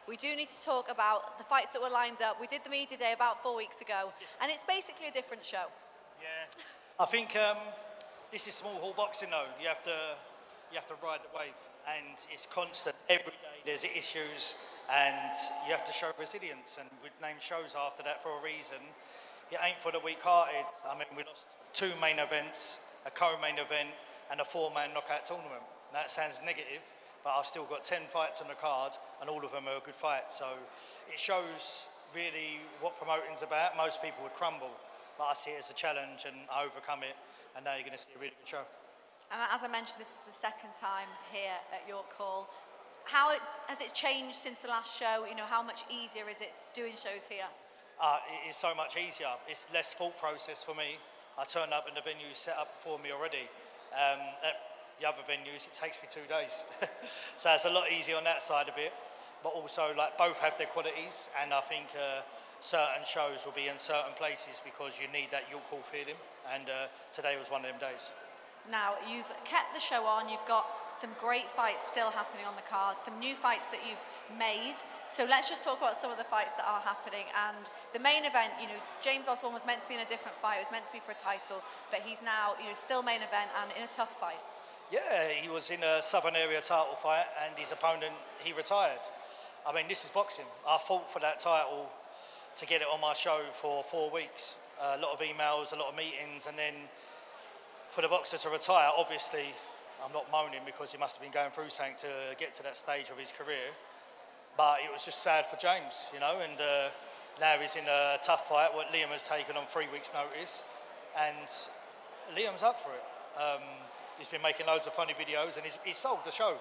we do need to talk about the fights that were lined up. We did the media day about 4 weeks ago, and it's basically a different show. Yeah, I think this is small hall boxing though. You have to ride the wave, and it's constant. Every day there's issues, and you have to show resilience. And we've named shows after that for a reason. It ain't for the weak-hearted. I mean, we lost 2 main events, a co-main event, and a 4-man knockout tournament. That sounds negative, but I've still got 10 fights on the card, and all of them are good fights. So it shows really what promoting's about. Most people would crumble, but I see it as a challenge, and I overcome it, and now you're going to see a really good show. And as I mentioned, this is the second time here at York Hall. How has it changed since the last show? You know, how much easier is it doing shows here? It is so much easier. It's less thought process for me. I turn up and the venue's set up for me already. At the other venues, it takes me 2 days. So it's a lot easier on that side of it. But also, like, both have their qualities, and I think certain shows will be in certain places because you need that York Hall feeling. And today was one of them days. Now, you've kept the show on, you've got some great fights still happening on the card, some new fights that you've made. So let's just talk about some of the fights that are happening. And the main event, you know, James Osborne was meant to be in a different fight, it was meant to be for a title, but he's now, you know, still main event and in a tough fight. Yeah, he was in a Southern Area title fight, and his opponent, he retired. I mean, this is boxing. I fought for that title to get it on my show for 4 weeks. A lot of emails, a lot of meetings, and then for the boxer to retire, obviously, I'm not moaning because he must have been going through something to get to that stage of his career. But it was just sad for James, you know, and now he's in a tough fight, what Liam has taken on 3 weeks' notice, and Liam's up for it. He's been making loads of funny videos, and he's sold the show.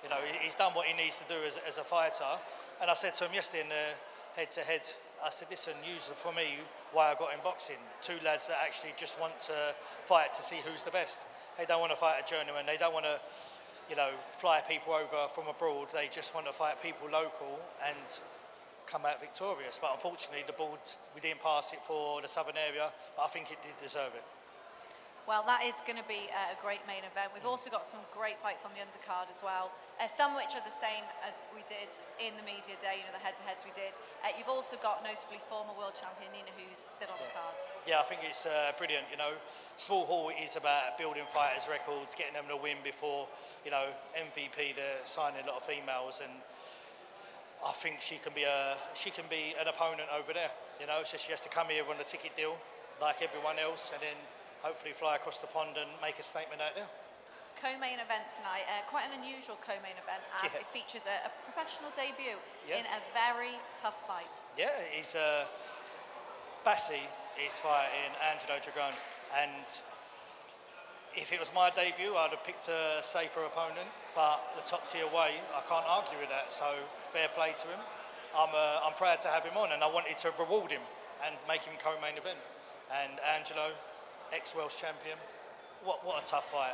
You know, he's done what he needs to do as a fighter. And I said to him yesterday in the head-to-head, I said, listen, use it for me why I got in boxing. 2 lads that actually just want to fight to see who's the best. They don't want to fight a journeyman. They don't want to, you know, fly people over from abroad. They just want to fight people local and come out victorious. But unfortunately, the board, we didn't pass it for the Southern Area, but I think it did deserve it. Well, that is going to be a great main event. We've also got some great fights on the undercard as well, some which are the same as we did in the media day, you know, the head-to-heads we did. You've also got notably former world champion Nina, who's still on the card. Yeah, I think it's brilliant. You know, small hall is about building fighters' records, getting them to win before, you know, MVP. They're signing a lot of females, and I think she can be an opponent over there. You know, so she has to come here on a ticket deal like everyone else, and then hopefully fly across the pond and make a statement out there. Co-main event tonight, quite an unusual co-main event as it features a professional debut in a very tough fight. Yeah, he's Bassi is fighting Angelo Dragone, and if it was my debut, I'd have picked a safer opponent, but the top tier way, I can't argue with that, so fair play to him. I'm proud to have him on, and I wanted to reward him and make him co-main event. And Angelo, ex-Welsh champion, what a tough fight.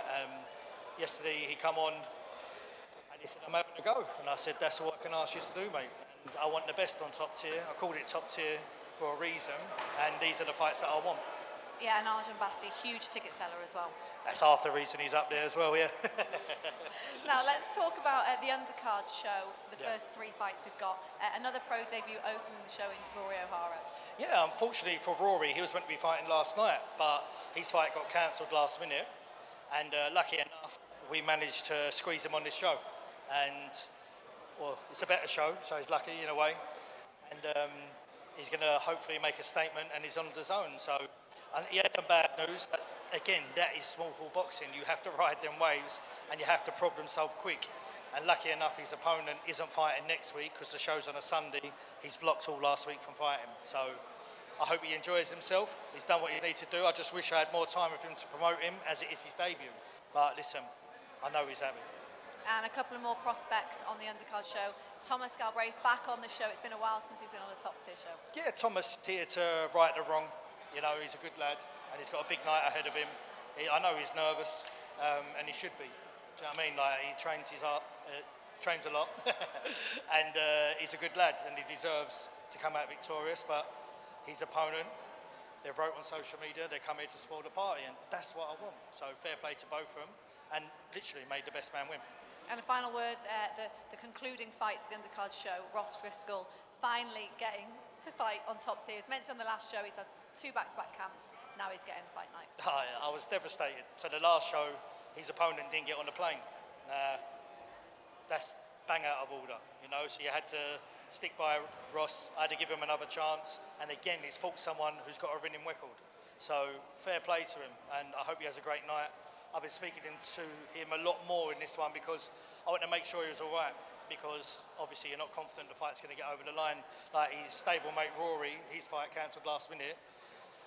Yesterday he come on and he said, I'm having a go. And I said, that's all I can ask you to do, mate. And I want the best on top tier. I called it top tier for a reason, and these are the fights that I want. Yeah, and Arjun Bassi, huge ticket seller as well. That's half the reason he's up there as well, yeah. Now let's talk about the undercard show. So the first 3 fights we've got. Another pro debut opening the show in Rory O'Hara. Yeah, unfortunately for Rory, he was meant to be fighting last night, but his fight got cancelled last minute. And lucky enough, we managed to squeeze him on this show. And, well, it's a better show, so he's lucky in a way. And he's going to hopefully make a statement, and he's on the DAZN. So he had some bad news, but again, that is small hall boxing. You have to ride them waves, and you have to problem solve quick. And lucky enough, his opponent isn't fighting next week because the show's on a Sunday. He's blocked all last week from fighting. So I hope he enjoys himself. He's done what he needs to do. I just wish I had more time with him to promote him as it is his debut. But listen, I know he's happy. And a couple of more prospects on the undercard show. Thomas Galbraith back on the show. It's been a while since he's been on a top tier show. Yeah, Thomas is here to right the wrong. You know, he's a good lad and he's got a big night ahead of him. I know he's nervous and he should be. Do you know what I mean? Like, he trains his heart. Trains a lot and he's a good lad and he deserves to come out victorious, but his opponent, they wrote on social media, they come here to spoil the party, and that's what I want. So fair play to both of them, and literally made the best man win. And a final word, the concluding fight to the undercard show, Ross Driscoll finally getting to fight on Top Tier. He was meant to be on the last show, he's had 2 back-to-back camps, now he's getting fight night. Oh, yeah, I was devastated. So the last show, his opponent didn't get on the plane. That's bang out of order, you know, so you had to stick by Ross. I had to give him another chance, and again, he's fought someone who's got a winning record. So fair play to him, and I hope he has a great night. I've been speaking to him a lot more in this one because I want to make sure he was all right, because obviously you're not confident the fight's going to get over the line. Like his stablemate Rory, his fight cancelled last minute,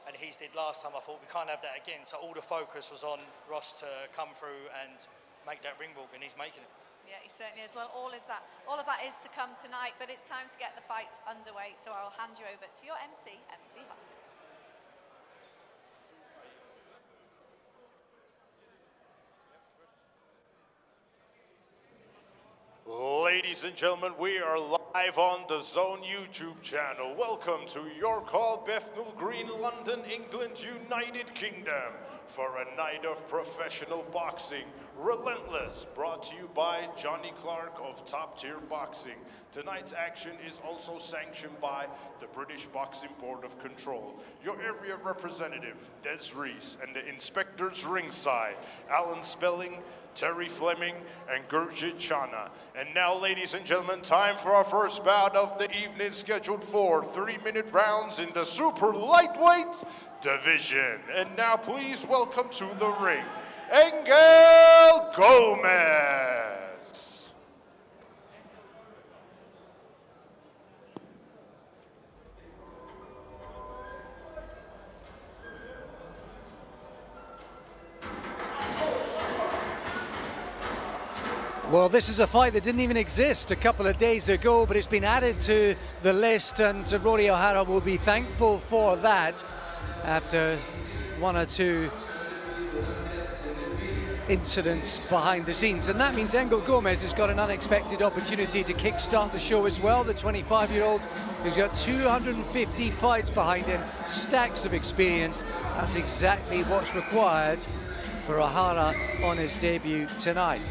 and his did last time. I thought we can't have that again, so all the focus was on Ross to come through and make that ring walk, and he's making it. Yeah, he certainly is. Well, all of that is to come tonight, but it's time to get the fights underway, so I'll hand you over to your MC, MC Huss. Ladies and gentlemen, we are live on the DAZN YouTube channel. Welcome to York Hall, Bethnal Green, London, England, United Kingdom, for a night of professional boxing. Relentless, brought to you by Johnny Clark of Top Tier Boxing. Tonight's action is also sanctioned by the British Boxing Board of Control. Your area representative, Des Reese, and the inspectors ringside, Alan Spelling, Terry Fleming, and Gurjit Chana. And now, ladies and gentlemen, time for our first bout of the evening, scheduled for 3-minute rounds in the super lightweight division. And now, please welcome to the ring, Angel Gomez. Well, this is a fight that didn't even exist a couple of days ago, but it's been added to the list, and Rory O'Hara will be thankful for that after 1 or 2 incidents behind the scenes. And that means Angel Gomez has got an unexpected opportunity to kickstart the show as well. The 25-year-old who's got 250 fights behind him, stacks of experience. That's exactly what's required for O'Hara on his debut tonight.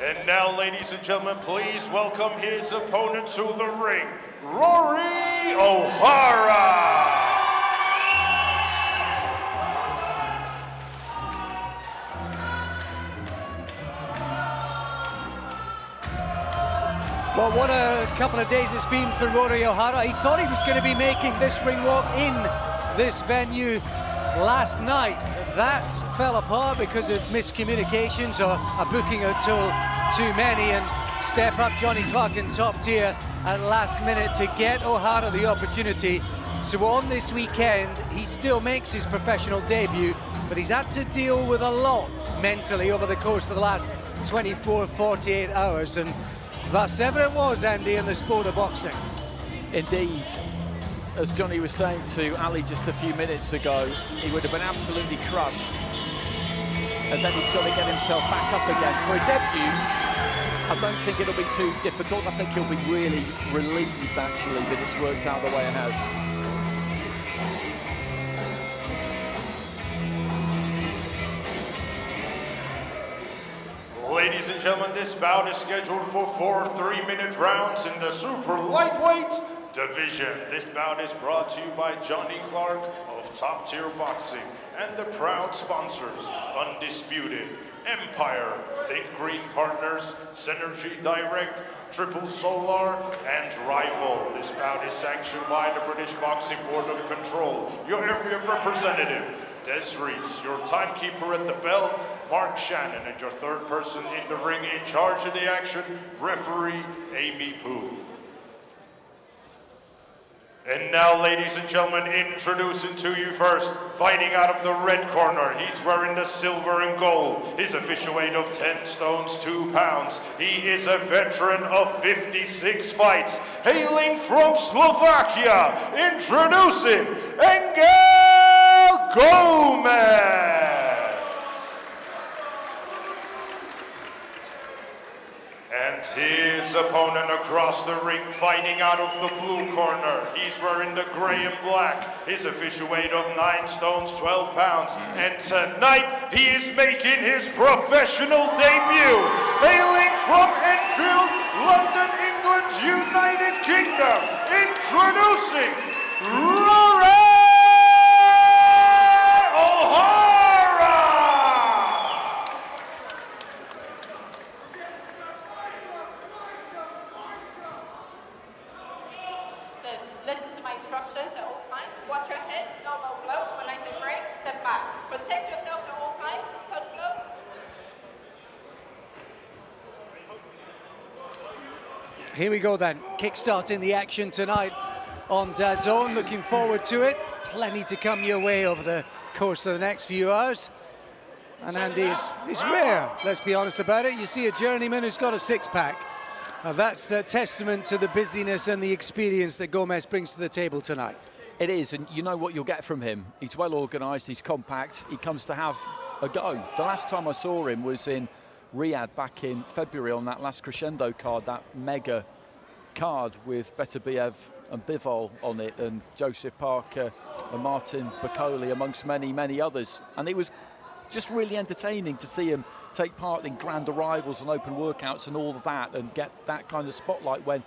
And now, ladies and gentlemen, please welcome his opponent to the ring, Rory O'Hara. Well, what a couple of days it's been for Rory O'Hara. He thought he was going to be making this ring walk in this venue last night. That fell apart because of miscommunications or a booking until too many, and step up Johnny Clark in Top Tier at last minute to get O'Hara the opportunity. So on this weekend, he still makes his professional debut, but he's had to deal with a lot mentally over the course of the last 24, 48 hours, and that's ever it was, Andy, in the sport of boxing. Indeed. As Johnny was saying to Ali just a few minutes ago, he would have been absolutely crushed. And then he's got to get himself back up again. For a debut, I don't think it'll be too difficult. I think he'll be really relieved, actually, that it's worked out the way it has. Ladies and gentlemen, this bout is scheduled for 4 3-minute rounds in the super lightweight division. This bout is brought to you by Johnny Clark of Top Tier Boxing and the proud sponsors, Undisputed, Empire, Think Green Partners, Synergy Direct, Triple Solar, and Rival. This bout is sanctioned by the British Boxing Board of Control. Your area representative, Des Reese, your timekeeper at the bell, Mark Shannon, and your third person in the ring in charge of the action, referee Amy Pooh. And now, ladies and gentlemen, introducing to you first, fighting out of the red corner, he's wearing the silver and gold. His official weight of 10 stones, 2 pounds. He is a veteran of 56 fights. Hailing from Slovakia, introducing Angel Gomez. And his opponent across the ring, fighting out of the blue corner. He's wearing the gray and black. His official weight of 9 stones, 12 pounds. And tonight, he is making his professional debut. Hailing from Enfield, London, England, United Kingdom. Introducing Rory O'Hara. Listen to my instructions at all times. Watch your head, no low blows. When I say break, step back. Protect yourself at all times. Touch blows. Here we go then, kick-starting the action tonight on DAZN. Looking forward to it. Plenty to come your way over the course of the next few hours. And Andy is rare, let's be honest about it. You see a journeyman who's got a six-pack. That's a testament to the busyness and the experience that Gomez brings to the table tonight. It is, and you know what you'll get from him. He's well organised, he's compact, he comes to have a go. The last time I saw him was in Riyadh back in February on that last Crescendo card, that mega card with Beterbiev and Bivol on it, and Joseph Parker and Martin Bacoli amongst many, many others. And it was just really entertaining to see him take part in grand arrivals and open workouts and all of that, and get that kind of spotlight when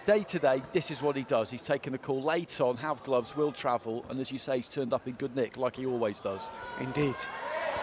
day to day this is what he does. He's taken a call late on, have gloves, will travel, and as you say, he's turned up in good nick like he always does. Indeed.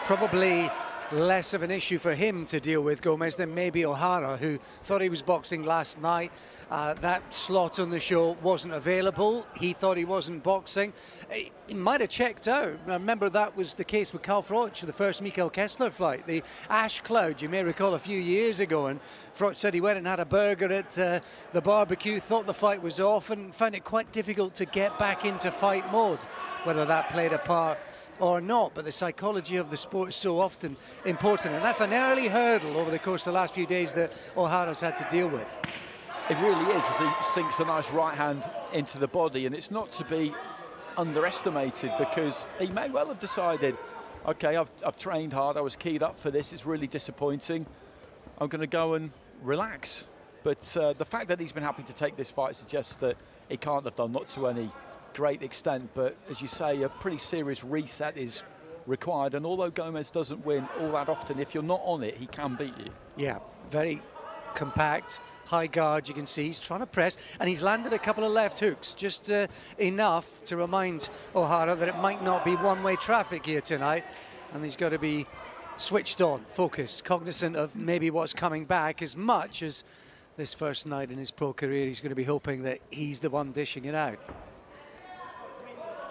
Probably less of an issue for him to deal with, Gomez, than maybe O'Hara, who thought he was boxing last night. That slot on the show wasn't available. He thought he wasn't boxing. He might have checked out. I remember that was the case with Karl Froch, the first Michael Kessler fight, the ash cloud, you may recall, a few years ago. And Froch said he went and had a burger at the barbecue, thought the fight was off, and found it quite difficult to get back into fight mode. Whether that played a part or not, but the psychology of the sport is so often important, and that's an early hurdle over the course of the last few days that O'Hara's had to deal with. It really is, as he sinks a nice right hand into the body, and it's not to be underestimated, because he may well have decided, okay, I've trained hard, I was keyed up for this, it's really disappointing, I'm going to go and relax. But the fact that he's been happy to take this fight suggests that he can't have done, not to any great extent, but as you say, a pretty serious reset is required. And although Gomez doesn't win all that often, if you're not on it, he can beat you. Yeah, very compact, high guard. You can see he's trying to press, and he's landed a couple of left hooks, just enough to remind O'Hara that it might not be one-way traffic here tonight, and he's got to be switched on, focused, cognizant of maybe what's coming back. As much as this first night in his pro career, he's going to be hoping that he's the one dishing it out.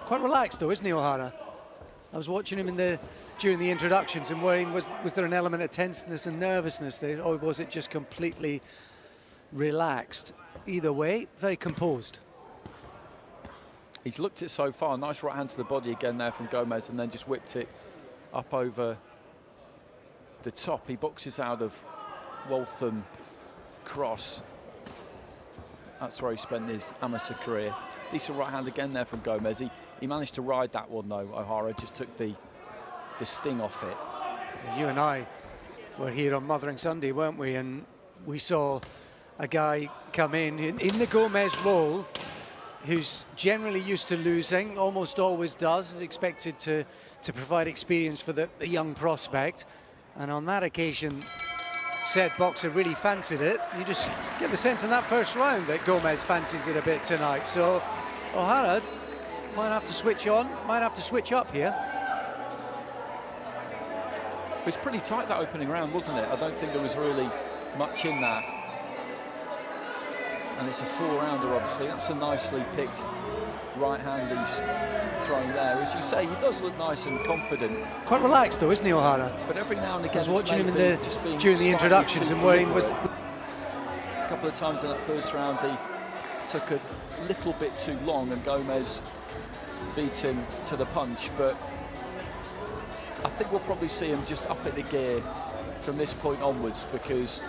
Quite relaxed though, isn't he, O'Hara? I was watching him during the introductions and worrying, was there an element of tenseness and nervousness there, or was it just completely relaxed? Either way, very composed. He's looked it so far. Nice right hand to the body again there from Gomez, and then just whipped it up over the top. He boxes out of Waltham Cross. That's where he spent his amateur career. Decent right hand again there from Gomez. He managed to ride that one though. O'Hara just took the sting off it. You and I were here on Mothering Sunday, weren't we? And we saw a guy come in the Gomez role, who's generally used to losing, almost always does, is expected to provide experience for the young prospect. And on that occasion, said boxer really fancied it. You just get the sense in that first round that Gomez fancies it a bit tonight. So O'Hara might have to switch on, might have to switch up here. It was pretty tight, that opening round, wasn't it? I don't think there was really much in that. And it's a four-rounder, obviously. That's a nicely picked right hand he's thrown there. As you say, he does look nice and confident. Quite relaxed though, isn't he, O'Hara? But every now and again, I was watching him during the introductions and worrying was... A couple of times in that first round, he took a little bit too long and Gomez beat him to the punch. But I think we'll probably see him just up it the gear from this point onwards, because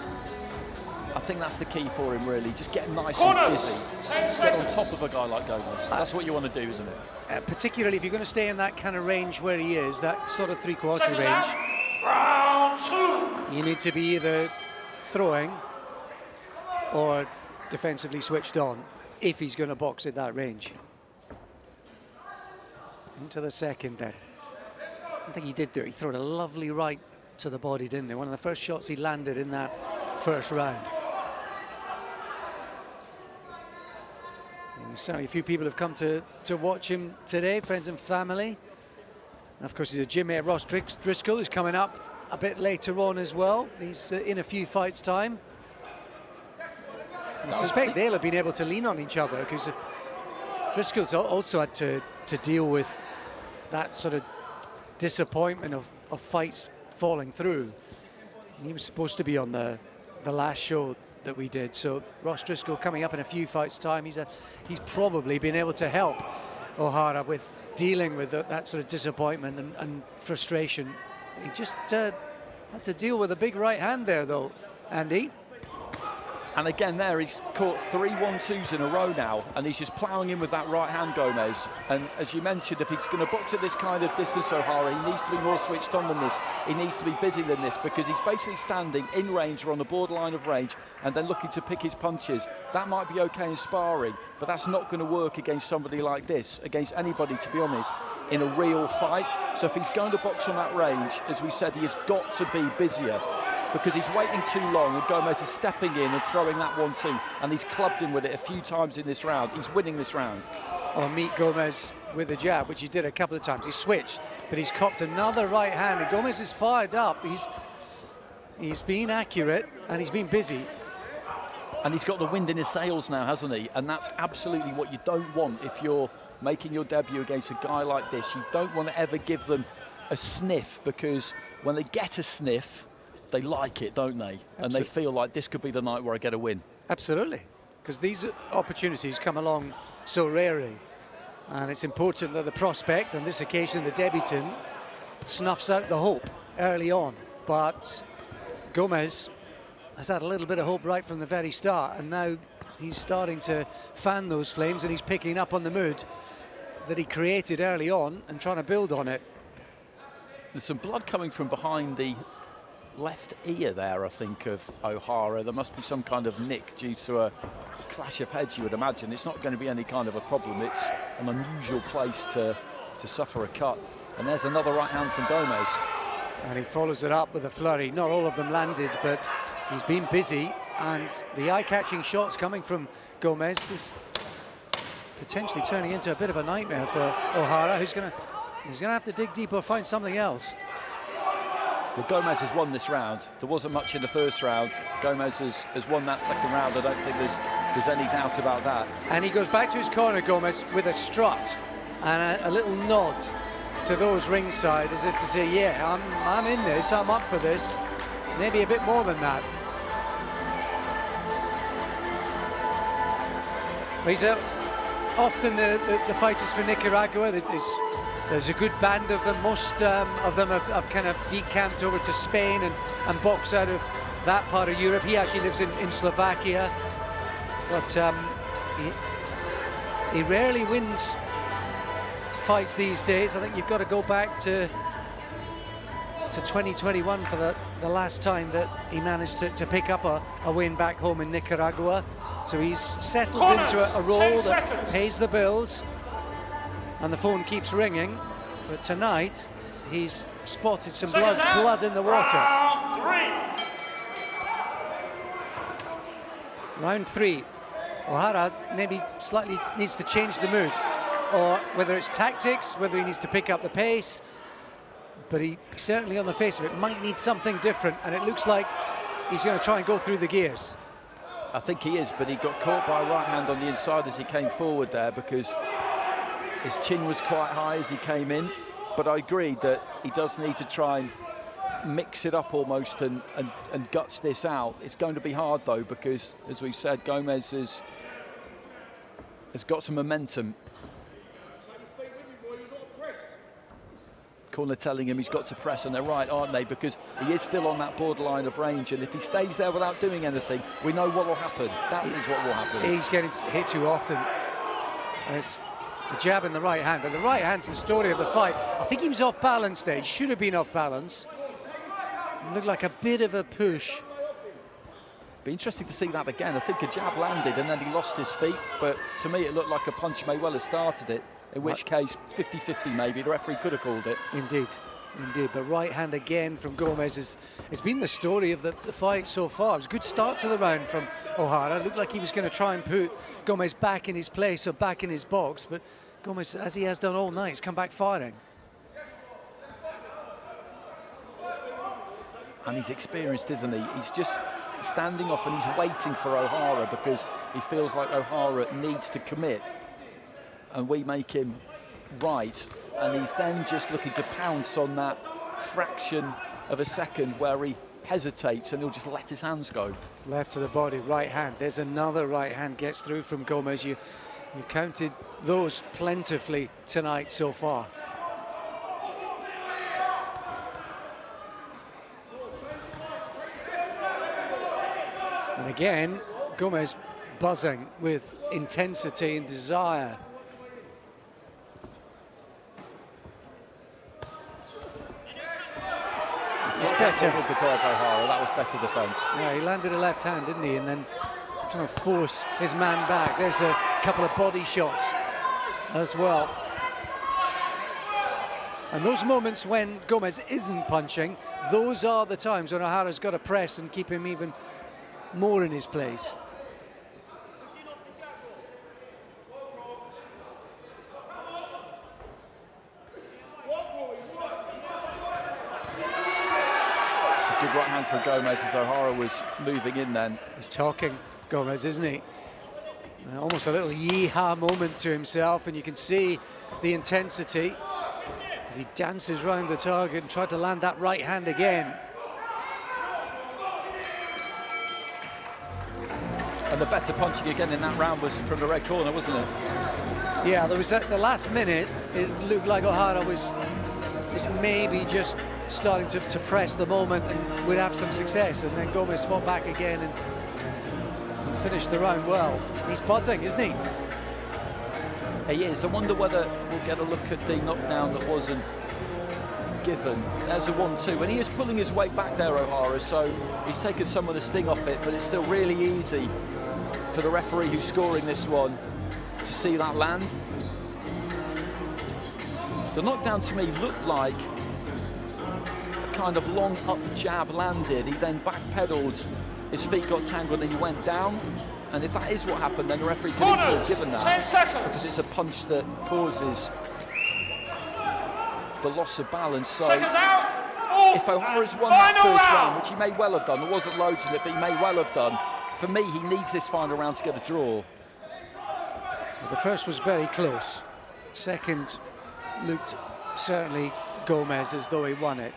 I think that's the key for him, really. Just get nice and busy. Get on top of a guy like Gomez. That's what you want to do, isn't it? Particularly if you're going to stay in that kind of range where he is, that sort of three-quarter range. Round 2. You need to be either throwing or defensively switched on if he's going to box at that range. Into the second then. I think he did do it. He threw a lovely right to the body, didn't he? One of the first shots he landed in that first round. And certainly a few people have come to watch him today, friends and family. And of course, he's a gym mate, Ross Driscoll, who's coming up a bit later on as well. He's in a few fights' time. I suspect they'll have been able to lean on each other because Driscoll's also had to deal with that sort of disappointment of fights falling through. He was supposed to be on the last show that we did, so Ross Driscoll coming up in a few fights' time. He's probably been able to help O'Hara with dealing with that sort of disappointment and frustration. He just had to deal with a big right hand there, though, Andy. And again there, he's caught 3 1-2s in a row now, and he's just ploughing in with that right hand, Gomez. And as you mentioned, if he's going to box at this kind of distance, O'Hara, he needs to be more switched on than this. He needs to be busy than this, because he's basically standing in range or on the borderline of range and then looking to pick his punches. That might be okay in sparring, but that's not going to work against somebody like this, against anybody, to be honest, in a real fight. So if he's going to box on that range, as we said, he has got to be busier, because he's waiting too long and Gomez is stepping in and throwing that 1-2, and he's clubbed him with it a few times in this round. He's winning this round. Or meet Gomez with a jab, which he did a couple of times. He switched, but he's copped another right hand, and Gomez is fired up. He's been accurate and he's been busy. And he's got the wind in his sails now, hasn't he? And that's absolutely what you don't want if you're making your debut against a guy like this. You don't want to ever give them a sniff, because when they get a sniff, they like it, don't they? And they feel like this could be the night where I get a win. Absolutely, because these opportunities come along so rarely. And it's important that the prospect, on this occasion the debutant, snuffs out the hope early on. But Gomez has had a little bit of hope right from the very start, and now he's starting to fan those flames, and he's picking up on the mood that he created early on and trying to build on it. There's some blood coming from behind the left ear there, I think, of O'Hara. There must be some kind of nick due to a clash of heads, you would imagine. It's not going to be any kind of a problem. It's an unusual place to suffer a cut. And there's another right hand from Gomez. And he follows it up with a flurry. Not all of them landed, but he's been busy, and the eye-catching shots coming from Gomez is potentially turning into a bit of a nightmare for O'Hara, who's going to have to dig deep or find something else. Well, Gomez has won this round. There wasn't much in the first round. Gomez has won that second round. I don't think there's any doubt about that. And he goes back to his corner, Gomez, with a strut and a little nod to those ringside, as if to say, yeah, I'm in this, I'm up for this. Maybe a bit more than that. He's often the fighters for Nicaragua. There's a good band of them. Most of them have kind of decamped over to Spain and box out of that part of Europe. He actually lives in Slovakia, but he rarely wins fights these days. I think you've got to go back to 2021 for the last time that he managed to pick up a win back home in Nicaragua. So he's settled into a role that pays the bills, and the phone keeps ringing. But tonight he's spotted some blood in the water. Round 3. O'Hara maybe slightly needs to change the mood, or whether it's tactics, whether he needs to pick up the pace, but he certainly, on the face of it, might need something different, and it looks like he's going to try and go through the gears. I think he is, but he got caught by a right hand on the inside as he came forward there, because his chin was quite high as he came in. But I agree that he does need to try and mix it up almost and guts this out. It's going to be hard, though, because, as we said, Gomez has got some momentum. corner telling him he's got to press, and they're right, aren't they? Because he is still on that borderline of range, and if he stays there without doing anything, we know what will happen. That is what will happen. He's getting hit too often. There's the jab in the right hand, but the right hand's the story of the fight. I think he was off balance there. He should have been off balance. It looked like a bit of a push. Be interesting to see that again. I think a jab landed and then he lost his feet, but to me it looked like a punch may well have started it, in which case 50-50 maybe, the referee could have called it. Indeed, indeed, but right hand again from Gomez has been the story of the fight so far. It was a good start to the round from O'Hara. It looked like he was going to try and put Gomez back in his place or back in his box, but Gomez, as he has done all night, has come back firing. And he's experienced, isn't he? He's just standing off and he's waiting for O'Hara because he feels like O'Hara needs to commit and we make him right, and he's then just looking to pounce on that fraction of a second where he hesitates and he'll just let his hands go. Left to the body, right hand. There's another right hand gets through from Gomez. You counted those plentifully tonight so far. And again, Gomez buzzing with intensity and desire. He's better. With the dive O'Hara, that was better defence. Yeah, he landed a left hand, didn't he? And then trying to force his man back. There's a couple of body shots as well. And those moments when Gomez isn't punching, those are the times when O'Hara's got to press and keep him even more in his place. It's a good right hand for Gomez as O'Hara was moving in then. He's talking, Gomez, isn't he? Almost a little yee-haw moment to himself, and you can see the intensity as he dances round the target and tried to land that right hand again. And the better punching again in that round was from the red corner, wasn't it? Yeah, there was at the last minute, it looked like O'Hara was maybe just starting to press the moment and would have some success, and then Gomez fought back again and finished the round well. He's buzzing, isn't he? He is. I wonder whether we'll get a look at the knockdown that wasn't given. There's a 1-2, and he is pulling his weight back there, O'Hara, so he's taken some of the sting off it, but it's still really easy for the referee who's scoring this one to see that land. The knockdown to me looked like a kind of long up jab landed. He then backpedaled, his feet got tangled and he went down. And if that is what happened, then the referee could have given that. 10 seconds. Because it's a punch that causes the loss of balance. So Seconds out. Oh, if O'Hara's won that first round, round, which he may well have done, there wasn't loads in it, but he may well have done, for me, he needs this final round to get a draw. Well, the first was very close. Second looked certainly Gomez as though he won it.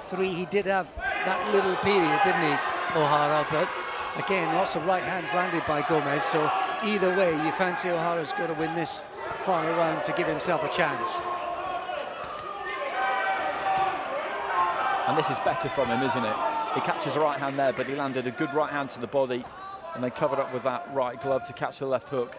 Three, he did have that little period, didn't he, O'Hara? But again, lots of right hands landed by Gomez. So either way, you fancy O'Hara's got to win this final round to give himself a chance. And this is better from him, isn't it? He catches a right hand there, but he landed a good right hand to the body and then covered up with that right glove to catch the left hook.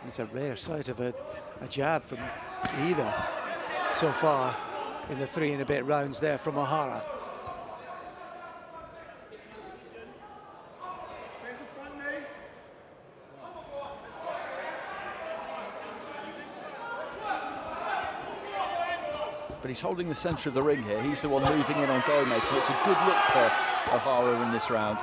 It's a rare sight of a jab from either so far in the 3 and a bit rounds there from O'Hara. But he's holding the centre of the ring here. He's the one moving in on Gomez, so it's a good look for O'Hara in this round.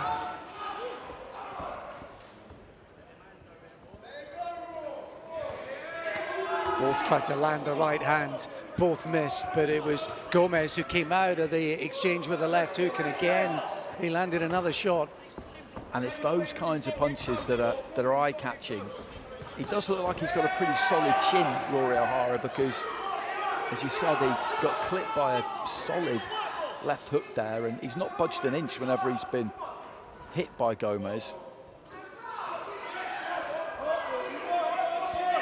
Both tried to land the right hand, both missed, but it was Gomez who came out of the exchange with the left hook, and again he landed another shot. And it's those kinds of punches that are eye-catching. He does look like he's got a pretty solid chin, Rory O'Hara, because, as you said, he got clipped by a solid left hook there, and he's not budged an inch whenever he's been hit by Gomez.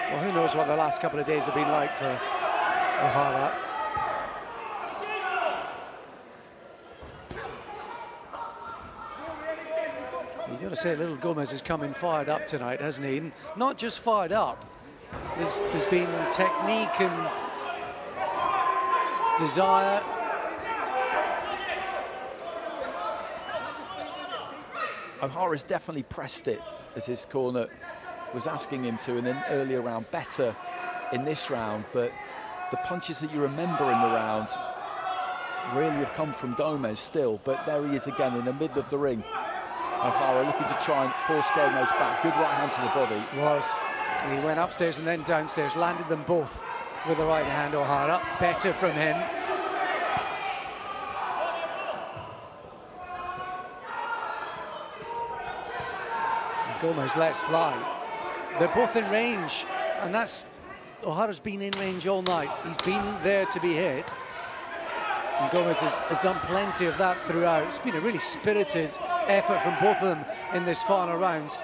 Well, who knows what the last couple of days have been like for O'Hara. You've got to say, little Gomez has come in fired up tonight, hasn't he? And not just fired up. There's been technique and desire. O'Hara's definitely pressed it, as his corner was asking him to, and then earlier round better in this round, but the punches that you remember in the round really have come from Gomez still. But there he is again in the middle of the ring. O'Hara looking to try and force Gomez back. Good right hand to the body. He went upstairs and then downstairs, landed them both with the right hand. O'Hara, better from him. And Gomez lets fly. They're both in range, and that's... O'Hara's been in range all night. He's been there to be hit. And Gomez has done plenty of that throughout. It's been a really spirited effort from both of them in this final round.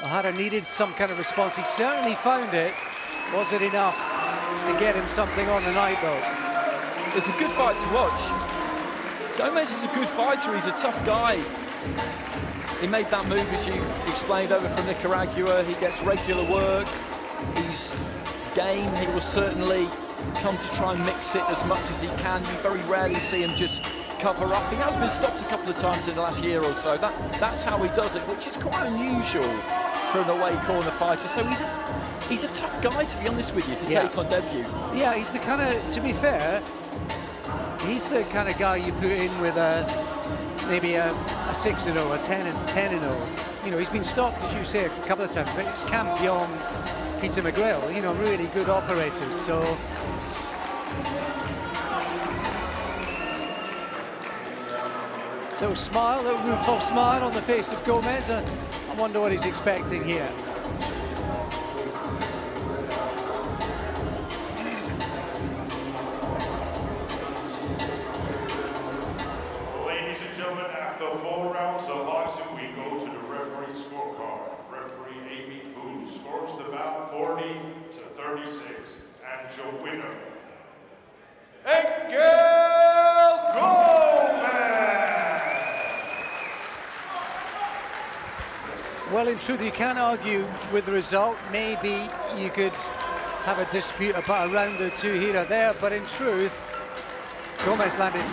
O'Hara needed some kind of response. He certainly found it. Was it enough to get him something on the night, though? It's a good fight to watch. Gomez is a good fighter. He's a tough guy. He made that move, as you explained, over from Nicaragua. He gets regular work. He's game. He will certainly come to try and mix it as much as he can. You very rarely see him just cover up. He has been stopped a couple of times in the last year or so. That's how he does it, which is quite unusual for an away corner fighter. So he's a tough guy, to be honest with you, to take on debut. Yeah, he's the kind of, to be fair, he's the kind of guy you put in with maybe a 6-0, a 10-0. You know, he's been stopped, as you say, a couple of times, but it's Cam Fyong, Peter McGrail, you know, really good operators. So little smile, little rueful smile on the face of Gomez. I wonder what he's expecting here. Ladies and gentlemen, after 4 rounds of boxing, we go to the referee scorecard. Referee Amy Boone scores the bout 40-36, and your winner, Angel Gomez! Well, in truth, you can't argue with the result. Maybe you could have a dispute about a round or two here or there, but in truth, Gomez landed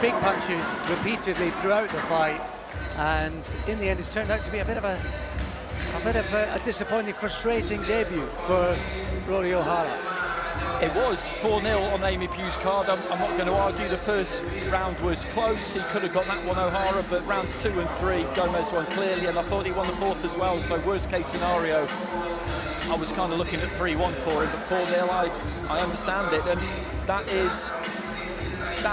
big punches repeatedly throughout the fight, and in the end, it's turned out to be a bit of a disappointing, frustrating debut for Rory O'Hara. It was 4-0 on Amy Pugh's card. I'm not going to argue the first round was close. He could have got that one, O'Hara, but rounds 2 and 3, Gomez won clearly, and I thought he won the 4th as well. So worst case scenario, I was kind of looking at 3-1 for him, but 4-0, I understand it, and that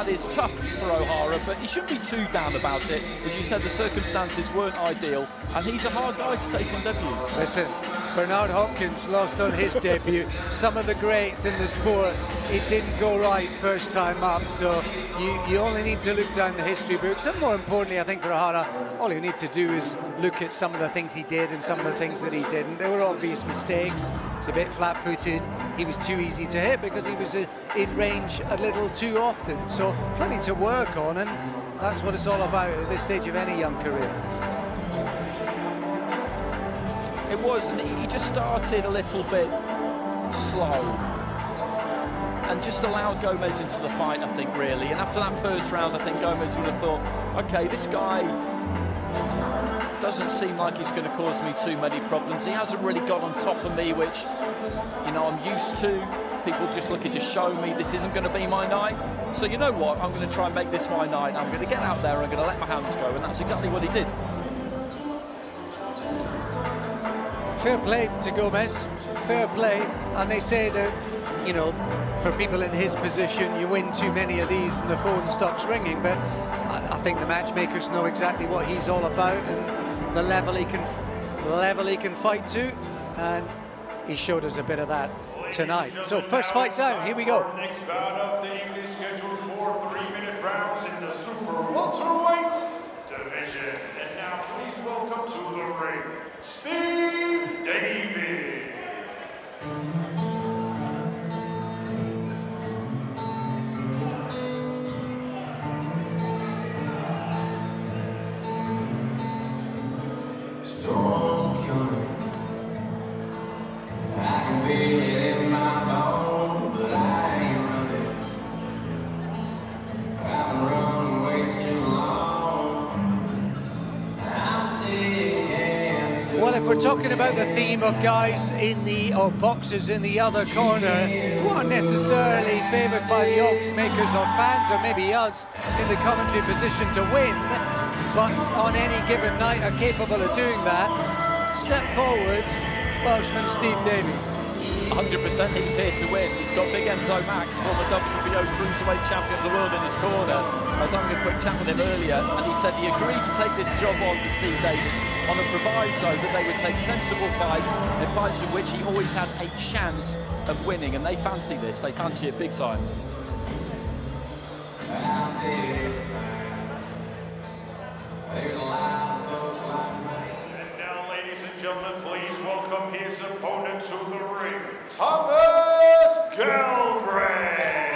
is tough for O'Hara, but he shouldn't be too down about it. As you said, the circumstances weren't ideal, and he's a hard guy to take on debut. Listen, Bernard Hopkins lost on his debut. Some of the greats in the sport, it didn't go right first time up, so you only need to look down the history books. And more importantly, I think for O'Hara, all you need to do is look at some of the things he did and some of the things that he didn't. There were obvious mistakes. It's a bit flat-footed. He was too easy to hit because he was in range a little too often. So plenty to work on, and that's what it's all about at this stage of any young career. It was, and he just started a little bit slow and just allowed Gomez into the fight, I think, really. And after that first round, I think Gomez would have thought, okay, this guy doesn't seem like he's going to cause me too many problems. He hasn't really got on top of me, which, you know, I'm used to. People just looking to show me this isn't going to be my night. So you know what? I'm going to try and make this my night. I'm going to get out there, I'm going to let my hands go, and that's exactly what he did. Fair play to Gomez, fair play. And they say that, you know, for people in his position, you win too many of these and the phone stops ringing. But I think the matchmakers know exactly what he's all about and the level he can fight to, and he showed us a bit of that tonight. So first fight down, here we go. Next bout of the evening scheduled for 3-minute rounds in the Super welterweight division. And now please welcome to the ring, Steve Davis. Storms coming, I can feel it in my bones, but I ain't running. I've been running way too long. I'm sick and so. Well, if we're talking about the theme of guys in the, or boxers in the other corner, who aren't necessarily favoured by the odds makers or fans, or maybe us in the commentary position to win, but on any given night are capable of doing that, step forward, Welshman Steve Davies. 100% he's here to win. He's got big Enzo Mack, former WBO Cruiserweight Champion of the world, in his corner. I was having a quick chat with him earlier, and he said he agreed to take this job on with Steve Davies on the proviso that they would take sensible fights, and fights in which he always had a chance of winning, and they fancy this. They fancy it big time. There's a lot of folks like me. And now, ladies and gentlemen, please welcome his opponent to the ring, Thomas Galbraith.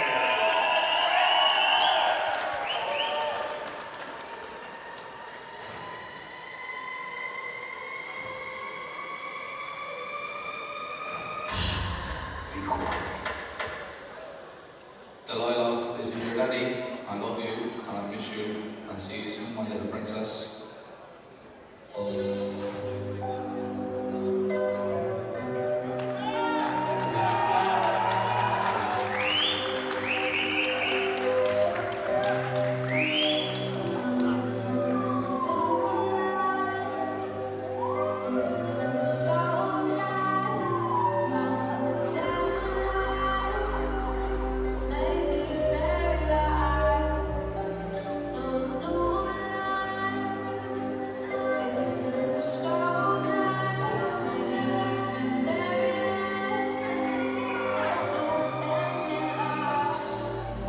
Delilah, this is your daddy. I love you, and I miss you, and see you soon, my little princess.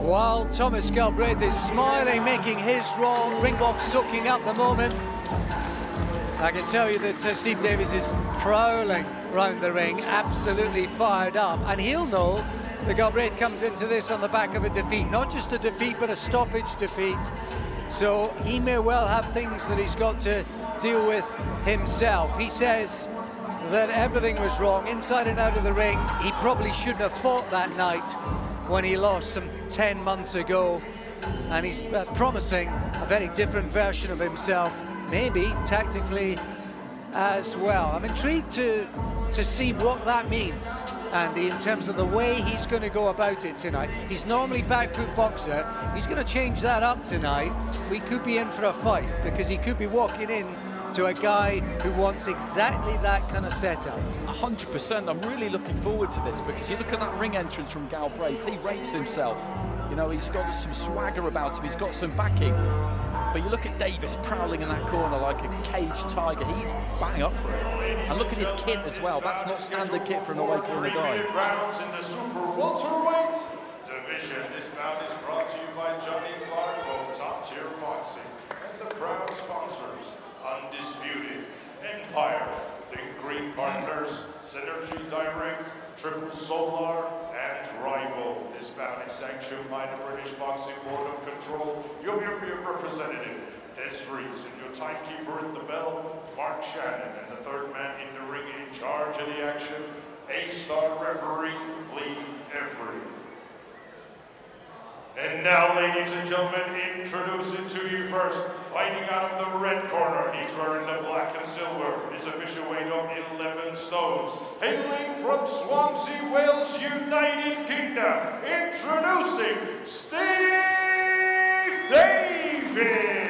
While Thomas Galbraith is smiling, making his ring walk, soaking up the moment, I can tell you that Steve Davies is prowling round the ring, absolutely fired up, and he'll know that Galbraith comes into this on the back of a defeat, not just a defeat but a stoppage defeat, so he may well have things that he's got to deal with himself. He says that everything was wrong inside and out of the ring. He probably shouldn't have fought that night when he lost some 10 months ago, and he's promising a very different version of himself, maybe tactically as well. I'm intrigued to see what that means, Andy, in terms of the way he's going to go about it tonight. He's normally back foot boxer. He's going to change that up tonight. We could be in for a fight, because he could be walking in to a guy who wants exactly that kind of setup. 100%. I'm really looking forward to this, because you look at that ring entrance from Galbraith, he rates himself. You know, he's got some swagger about him, he's got some backing. But you look at Davis prowling in that corner like a caged tiger, he's bang up for it. And look at his kit as well, that's not standard kit for an away corner guy. 3 rounds in the super welterweight division. This bout is brought to you by Johnny Clark of Top Tier Boxing and the proud sponsors Undisputed, Empire, Think Green Partners, Synergy Direct, Triple Solar, and Rival. This bout is sanctioned by the British Boxing Board of Control. Your European representative, Des Rees, and your timekeeper at the bell, Mark Shannon, and the third man in the ring in charge of the action, A-star referee, Lee Every. And now, ladies and gentlemen, introducing to you first, fighting out of the red corner, he's wearing the black and silver, his official weight of 11 stones, hailing from Swansea, Wales, United Kingdom, introducing Steve Davis.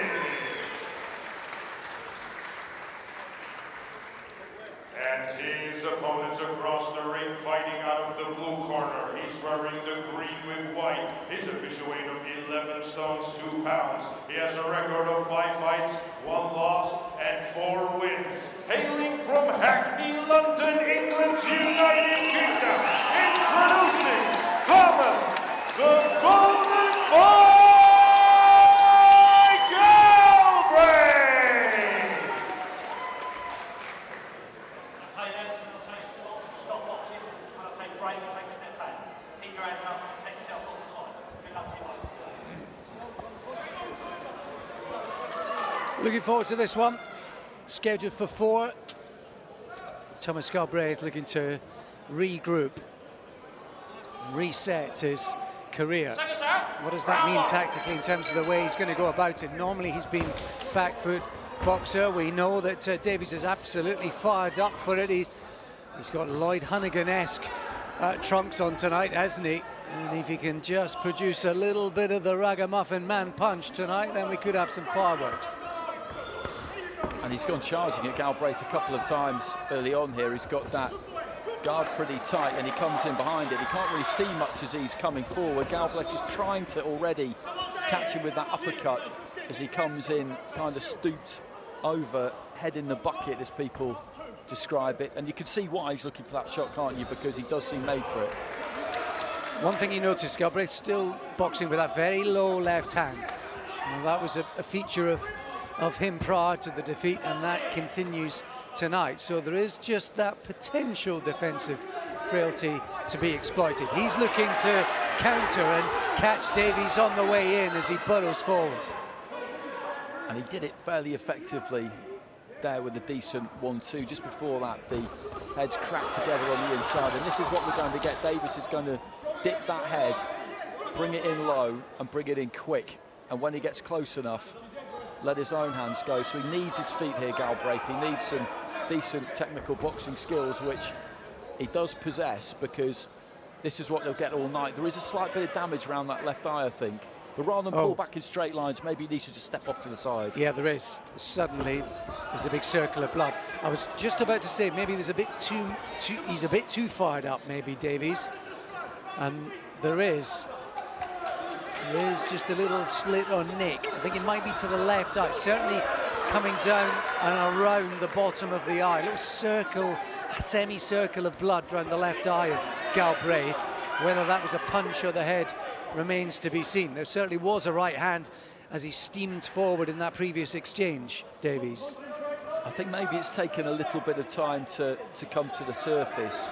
And his opponent across the ring, fighting out of the blue corner. He's wearing the green with white. His official weight of 11 stones, 2 pounds. He has a record of 5 fights, 1 loss, and 4 wins. Hailing from Hackney, London, England, United Kingdom, introducing Thomas the Golden Boy Galbraith. Okay, then, so I'll say stop boxing. When I say break, take a step back. Keep your hands up and protect yourself all the time. Good luck to you both. Looking forward to this one. Scheduled for 4. Thomas Galbraith looking to regroup, reset his career. What does that mean tactically in terms of the way he's going to go about it? Normally he's been back foot boxer. We know that Davies is absolutely fired up for it. He's got Lloyd Hunnigan-esque trunks on tonight, hasn't he? And if he can just produce a little bit of the ragamuffin man punch tonight, then we could have some fireworks. And he's gone charging at Galbraith a couple of times early on here. He's got that guard pretty tight and he comes in behind it. He can't really see much as he's coming forward. Galbraith is trying to already catch him with that uppercut as he comes in kind of stooped over, head in the bucket as people describe it. And you can see why he's looking for that shot, can't you? Because he does seem made for it. One thing you notice, Galbraith still boxing with that very low left hand. Well, that was a feature of him prior to the defeat, and that continues tonight. So there is just that potential defensive frailty to be exploited. He's looking to counter and catch Davies on the way in as he burrows forward. And he did it fairly effectively there with a decent 1-2. Just before that, the heads cracked together on the inside, and this is what we're going to get. Davies is going to dip that head, bring it in low and bring it in quick, and when he gets close enough, let his own hands go. So he needs his feet here, Galbraith. He needs some decent technical boxing skills, which he does possess, because this is what they'll get all night. There is a slight bit of damage around that left eye, I think. But rather than pull back in straight lines, maybe he needs to just step off to the side. Yeah, there is. Suddenly, there's a big circle of blood. I was just about to say, maybe there's a bit too he's a bit too fired up, maybe, Davies. And there is just a little slit on Nick. I think it might be to the left eye, certainly coming down and around the bottom of the eye. A little circle, a semicircle of blood around the left eye of Galbraith. Whether that was a punch or the head remains to be seen. There certainly was a right hand as he steamed forward in that previous exchange, Davies. I think maybe it's taken a little bit of time to come to the surface,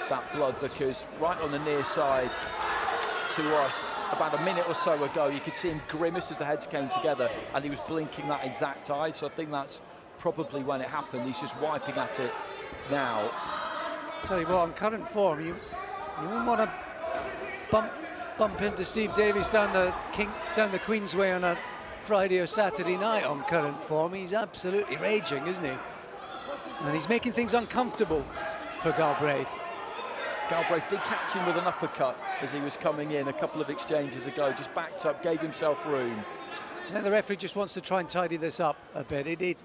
that blood, because right on the near side to us, about a minute or so ago, you could see him grimace as the heads came together, and he was blinking that exact eye. So I think that's probably when it happened. He's just wiping at it now. Tell you what, on current form, you wouldn't want to bump into Steve Davies down the Queensway on a Friday or Saturday night on current form. He's absolutely raging, isn't he? And he's making things uncomfortable for Galbraith. Galbraith did catch him with an uppercut as he was coming in a couple of exchanges ago, just backed up, gave himself room. Yeah, the referee just wants to try and tidy this up a bit.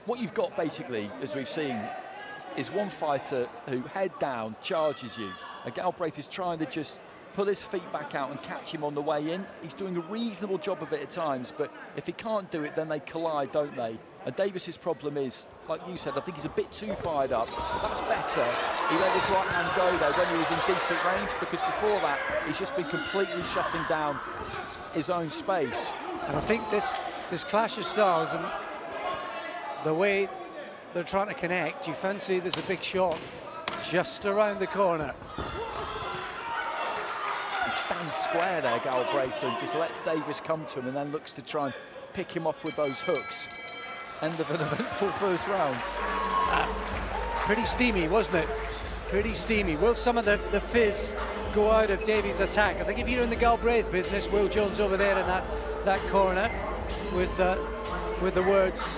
What you've got basically, as we've seen, is one fighter who head down charges you. And Galbraith is trying to just pull his feet back out and catch him on the way in. He's doing a reasonable job of it at times, but if he can't do it, then they collide, don't they? And Davis's problem is, like you said, I think he's a bit too fired up. But that's better. He let his right hand go there when he was in decent range, because before that, he's just been completely shutting down his own space. And I think this clash of styles and the way they're trying to connect, you fancy there's a big shot just around the corner. He stands square there, Galbraith, and just lets Davies come to him and then looks to try and pick him off with those hooks. End of an eventful first round. Pretty steamy, wasn't it? Pretty steamy. Will some of the fizz go out of Davies' attack? I think if you're in the Galbraith business, Will Jones over there in that corner with the words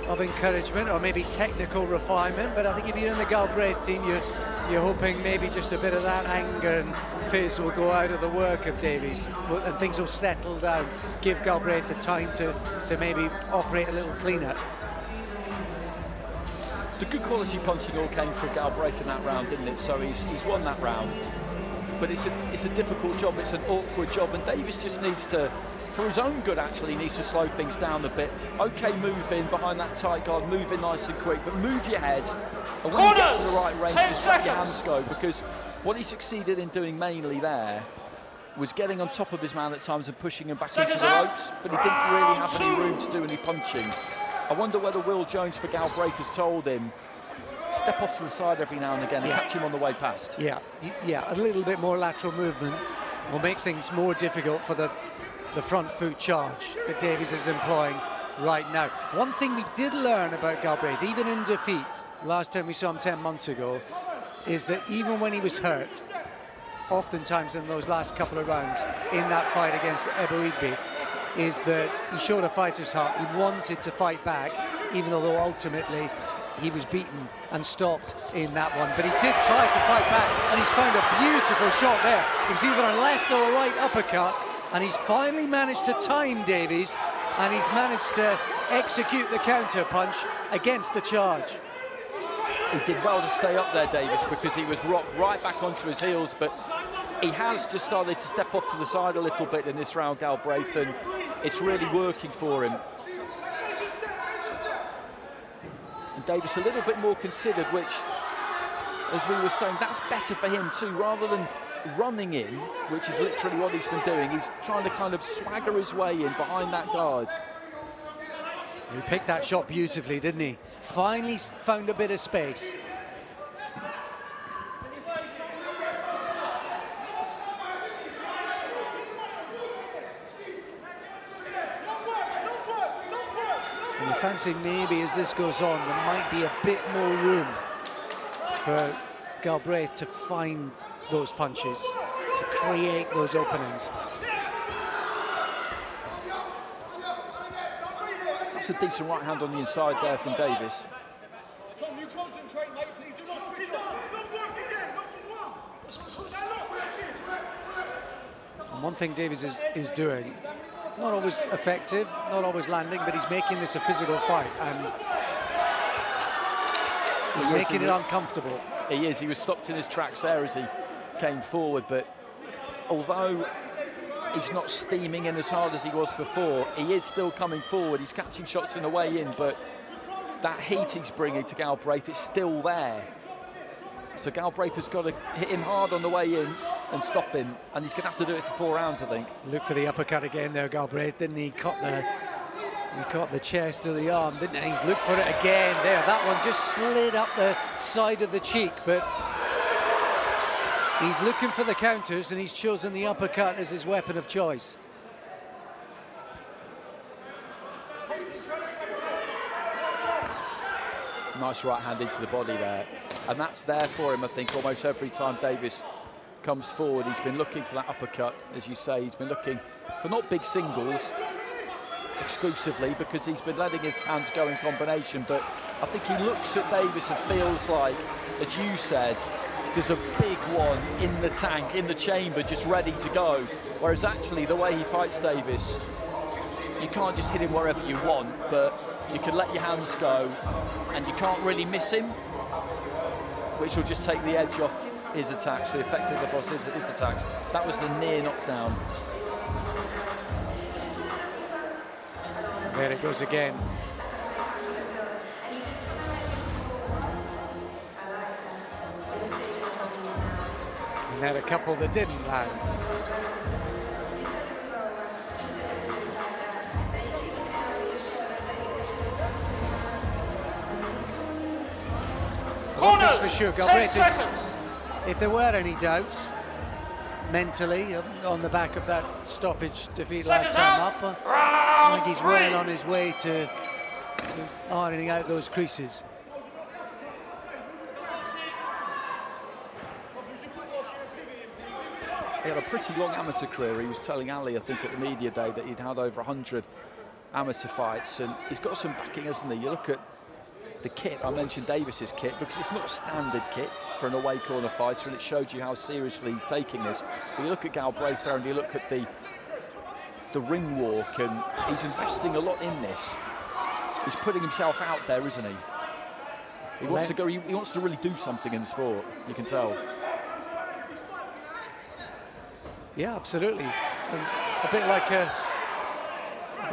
of encouragement or maybe technical refinement, but I think if you're in the Galbraith team, you're hoping maybe just a bit of that anger and fizz will go out of the work of Davies and things will settle down, give Galbraith the time to maybe operate a little cleaner. The good quality punching all came from Galbraith in that round, didn't it? So he's won that round. But it's a difficult job, it's an awkward job, and Davies just needs to, for his own good actually, needs to slow things down a bit. Okay, move in behind that tight guard, move in nice and quick, but move your head. And when you get to the right range, just let your hands go, because what he succeeded in doing mainly there was getting on top of his man at times and pushing him back into the ropes, but he didn't really have any room to do any punching. I wonder whether Will Jones for Galbraith has told him, step off to the side every now and again and catch him on the way past. Yeah, a little bit more lateral movement will make things more difficult for the front foot charge that Davies is employing right now. One thing we did learn about Galbraith, even in defeat, last time we saw him 10 months ago, is that even when he was hurt, oftentimes in those last couple of rounds in that fight against Eboigbe, is that he showed a fighter's heart. He wanted to fight back, even although ultimately he was beaten and stopped in that one. But he did try to fight back, and he's found a beautiful shot there. It was either a left or a right uppercut, and he's finally managed to time Davies, and he's managed to execute the counter punch against the charge. He did well to stay up there, Davies, because he was rocked right back onto his heels, but he has just started to step off to the side a little bit in this round, Galbraith, and it's really working for him. And Davies a little bit more considered, which, as we were saying, that's better for him too, rather than running in, which is literally what he's been doing. He's trying to kind of swagger his way in behind that guard. He picked that shot beautifully, didn't he? Finally found a bit of space. And you fancy maybe as this goes on, there might be a bit more room for Galbraith to find those punches, to create those openings. That's a decent right hand on the inside there from Davies. Tom, you concentrate, mate. Please do not switch off. And one thing Davies is doing, not always effective, not always landing, but he's making this a physical fight, and he's making it uncomfortable. He is. He was stopped in his tracks there as he came forward, but although he's not steaming in as hard as he was before, he is still coming forward. He's catching shots in the way in, but that heat he's bringing to Galbraith is still there. So Galbraith has got to hit him hard on the way in and stop him, and he's going to have to do it for 4 rounds, I think. Look for the uppercut again there, Galbraith, didn't he? He caught the chest of the arm, didn't he? He's looked for it again there. That one just slid up the side of the cheek, but he's looking for the counters, and he's chosen the uppercut as his weapon of choice. Nice right hand into the body there, and that's there for him, I think, almost every time Davies comes forward. He's been looking for that uppercut, as you say. He's been looking for not big singles exclusively, because he's been letting his hands go in combination, but I think he looks at Davies and feels like, as you said, there's a big one in the tank, in the chamber, just ready to go. Whereas actually the way he fights Davies, you can't just hit him wherever you want, but you can let your hands go and you can't really miss him, which will just take the edge off his attacks, the effectiveness of his attacks. That was the near knockdown. There it goes again. And then a couple that didn't land. Corners! For sure, 10 seconds! If there were any doubts mentally on the back of that stoppage defeat last time up, I think he's well on his way to ironing out those creases. He had a pretty long amateur career. He was telling Ali, I think, at the media day that he'd had over 100 amateur fights, and he's got some backing, hasn't he? You look at the kit, I mentioned Davis's kit, because it's not a standard kit for an away corner fighter, and it showed you how seriously he's taking this. But you look at Galbraith there, and you look at the ring walk, and he's investing a lot in this. He's putting himself out there, isn't he? He wants to go. He wants to really do something in the sport. You can tell. Yeah, absolutely. And a bit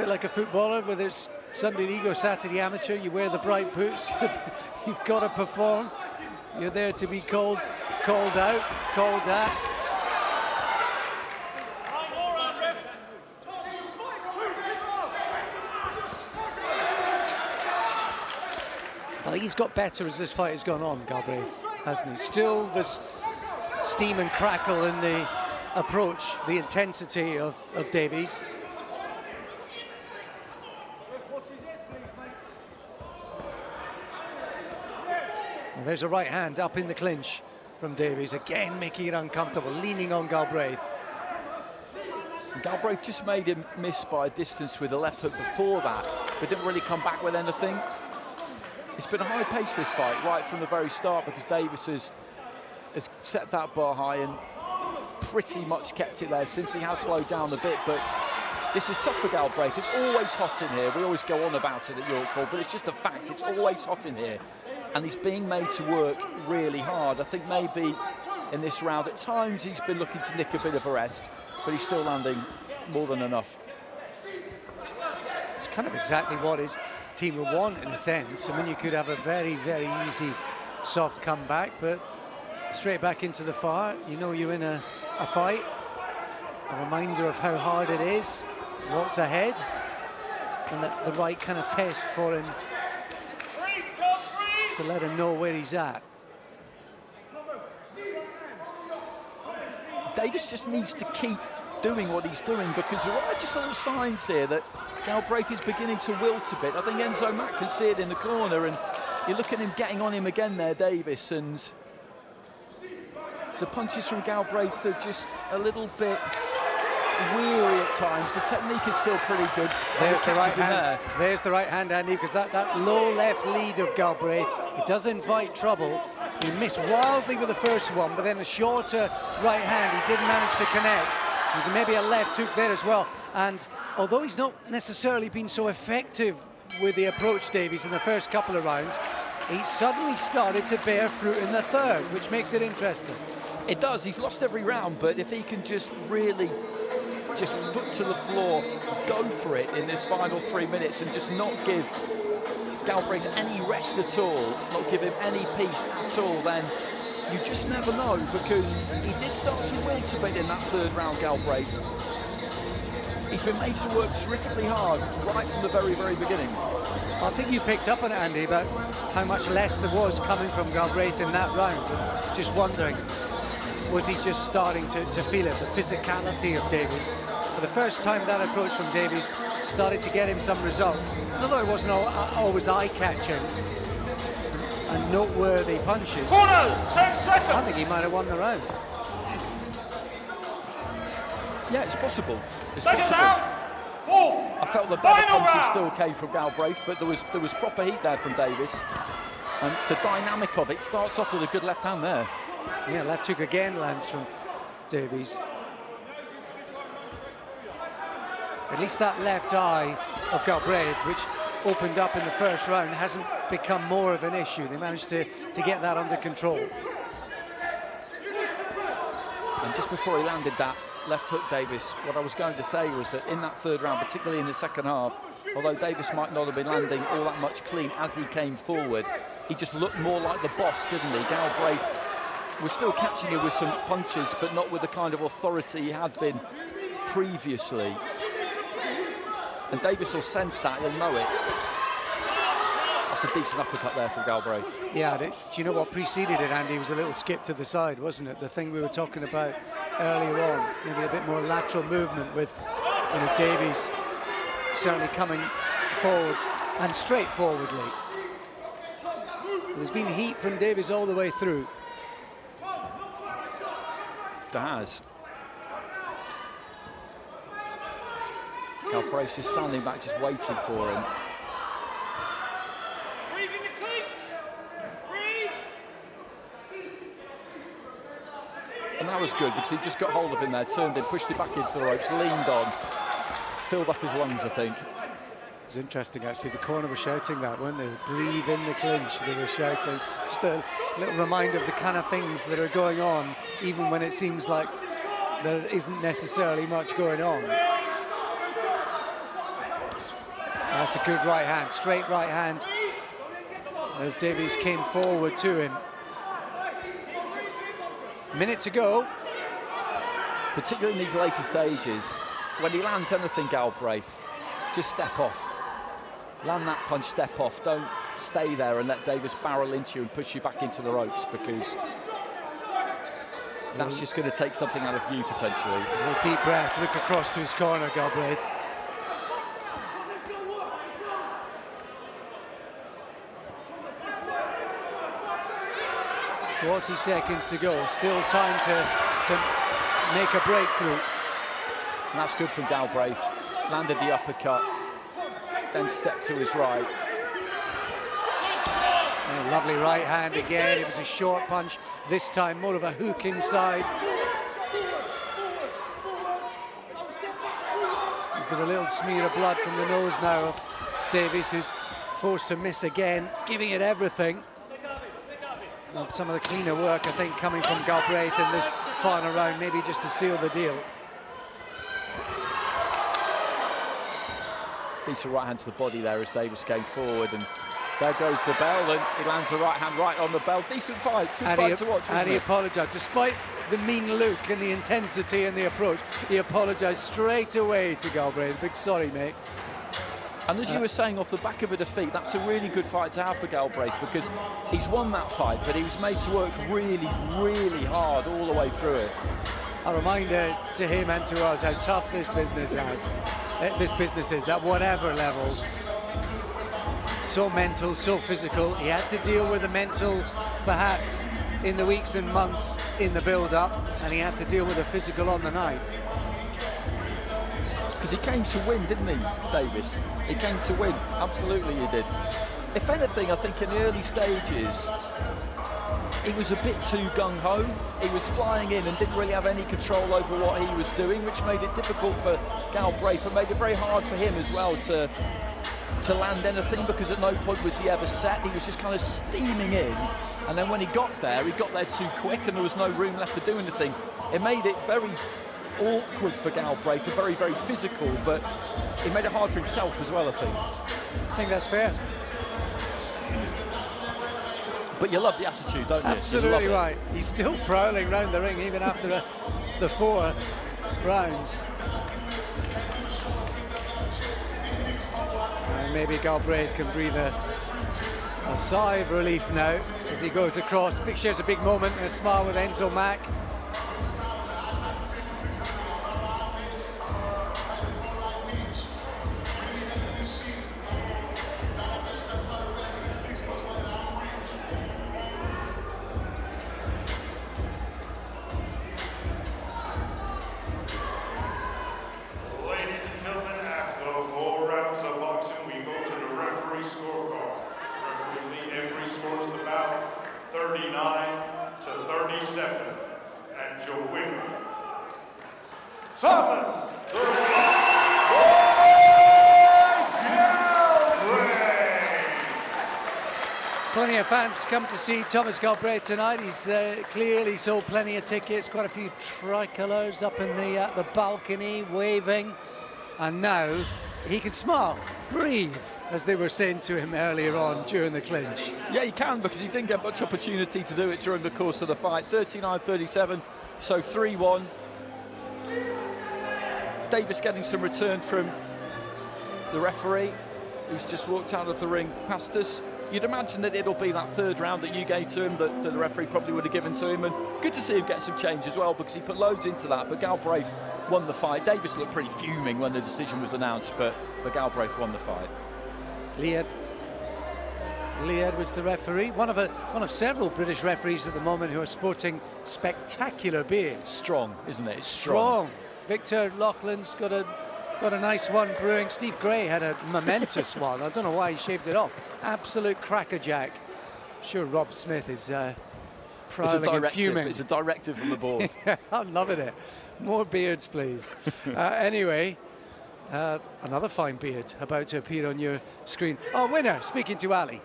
like a footballer, whether it's Sunday league or Saturday amateur, you wear the bright boots. You've got to perform. You're there to be called out, called at. I think he's got better as this fight has gone on, Galbraith, hasn't he? Still this steam and crackle in the approach, the intensity of Davies. And there's a right hand up in the clinch from Davies, again making it uncomfortable, leaning on Galbraith. Galbraith just made him miss by a distance with a left hook before that, but didn't really come back with anything. It's been a high pace, this fight, right from the very start, because Davies has set that bar high and pretty much kept it there since he has slowed down a bit. But this is tough for Galbraith. It's always hot in here. We always go on about it at York Hall, but it's just a fact. It's always hot in here. And he's being made to work really hard. I think maybe in this round, at times he's been looking to nick a bit of a rest, but he's still landing more than enough. It's kind of exactly what his team would want, in a sense. I mean, you could have a very, very easy, soft comeback, but straight back into the fire. You know you're in a fight. A reminder of how hard it is, what's ahead, and the right kind of test for him to let him know where he's at. Davies just needs to keep doing what he's doing, because there are just little signs here that Galbraith is beginning to wilt a bit. I think Enzo Mack can see it in the corner, and you look at him getting on him again there, Davies, and the punches from Galbraith are just a little bit weary at times. The technique is still pretty good. There's the right hand. There's the right hand, Andy, because that low left lead of Galbraith, it does invite trouble. He missed wildly with the first one, but then a shorter right hand, he didn't manage to connect. There's maybe a left hook there as well. And although he's not necessarily been so effective with the approach, Davies, in the first couple of rounds, he suddenly started to bear fruit in the third, which makes it interesting. It does. He's lost every round, but if he can just really just foot to the floor, go for it in this final 3 minutes and just not give Galbraith any rest at all, not give him any peace at all, then you just never know, because he did start to wilt a bit in that third round, Galbraith. He's been made to work terrifically hard right from the very, very beginning. I think you picked up on it, Andy, about how much less there was coming from Galbraith in that round. Just wondering, was he just starting to feel it, the physicality of Davies? For the first time, that approach from Davies started to get him some results. Although it wasn't always eye-catching and noteworthy punches. Corners, 10 seconds. I think he might have won the round. Yeah, it's possible. It's Seconds possible. out. Fourth. I felt the better Final punches round. still came from Galbraith, but there was proper heat there from Davies. And the dynamic of it starts off with a good left hand there. Yeah, left hook again lands from Davies. At least that left eye of Galbraith, which opened up in the first round, hasn't become more of an issue. They managed to get that under control. And just before he landed that left hook, Davies, what I was going to say was that in that third round, particularly in the second half, although Davies might not have been landing all that much clean as he came forward, he just looked more like the boss, didn't he? Galbraith was still catching him with some punches, but not with the kind of authority he had been previously. And Davies will sense that, he'll know it. That's a decent uppercut there from Galbraith. Yeah, do you know what preceded it, Andy? It was a little skip to the side, wasn't it? The thing we were talking about earlier on, maybe a bit more lateral movement with, you know, Davies certainly coming forward and straightforwardly. There's been heat from Davies all the way through. There has. Galbraith just standing back, just waiting for him. Breathe in the clinch. Breathe. And that was good, because he just got hold of him there, turned in, pushed it back into the ropes, leaned on, filled up his lungs, I think. It was interesting, actually. The corner were shouting that, weren't they? Breathe in the clinch, they were shouting. Just a little reminder of the kind of things that are going on, even when it seems like there isn't necessarily much going on. That's a good right hand, straight right hand, as Davies came forward to him. Minute to go. Particularly in these later stages, when he lands anything, Galbraith, just step off. Land that punch, step off. Don't stay there and let Davis barrel into you and push you back into the ropes, because that's just going to take something out of you potentially. A deep breath, look across to his corner, Galbraith. "40 seconds to go, still time to make a breakthrough." And that's good from Galbraith. Landed the uppercut, then stepped to his right. A lovely right hand again. It was a short punch, this time more of a hook inside. He's got a little smear of blood from the nose now of Davies, who's forced to miss again, giving it everything. Well, some of the cleaner work, I think, coming from Galbraith in this final round, maybe just to seal the deal. Decent right hand to the body there as Davis came forward, and there goes the bell, and he lands the right hand right on the bell. Decent fight, good fight to watch. And he apologised, despite the mean look and the intensity and the approach. He apologised straight away to Galbraith. Big sorry, mate. And as you were saying, off the back of a defeat, that's a really good fight to have for Galbraith, because he's won that fight, but he was made to work really, really hard all the way through it. A reminder to him and to us how tough this business is at whatever level. So mental, so physical. He had to deal with the mental, perhaps, in the weeks and months in the build-up, and he had to deal with the physical on the night. Because he came to win, didn't he, Davis? He came to win, absolutely he did. If anything, I think in the early stages, he was a bit too gung-ho. He was flying in and didn't really have any control over what he was doing, which made it difficult for Galbraith, but made it very hard for him as well to land anything, because at no point was he ever set. He was just kind of steaming in, and then when he got there too quick, and there was no room left to do anything. It made it very awkward for Galbraith, and very, very physical, but it made it hard for himself as well, I think. I think that's fair. But you love the attitude, don't you? Absolutely right. He's still prowling round the ring even after the 4 rounds. And maybe Galbraith can breathe a sigh of relief now as he goes across. Shares a big moment and a smile with Enzo Mack. Plenty of fans come to see Thomas Galbraith tonight. He's clearly sold plenty of tickets, quite a few tricolours up in the balcony waving, and now he can smile, breathe, as they were saying to him earlier on during the clinch. Yeah, he can, because he didn't get much opportunity to do it during the course of the fight. 39-37, so 3-1. Davis getting some return from the referee, who's just walked out of the ring past us. You'd imagine that it'll be that 3rd round that you gave to him that the referee probably would have given to him, and good to see him get some change as well, because he put loads into that. But Galbraith won the fight. Davis looked pretty fuming when the decision was announced, but Galbraith won the fight. Lee Edwards, the referee, one of several British referees at the moment who are sporting spectacular beards. Strong, isn't it? It's strong. Victor Loughlin's got a nice one brewing. Steve Gray had a momentous one. I don't know why he shaved it off. Absolute crackerjack. I'm sure Rob Smith is prowling and fuming. It's a directive from the board. I'm loving it. More beards, please. Anyway, another fine beard about to appear on your screen. Oh, winner, speaking to Ali.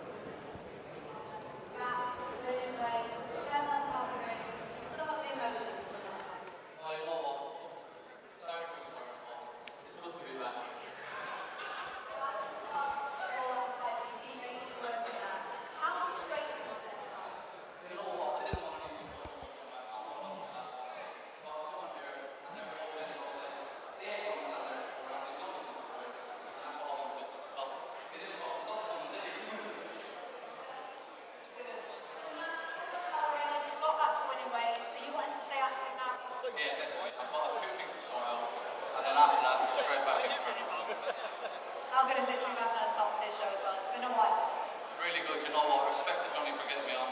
How good is it to be back on a top tier show as well? It's been a while. Really good, you know what? I respect to Johnny for getting me on.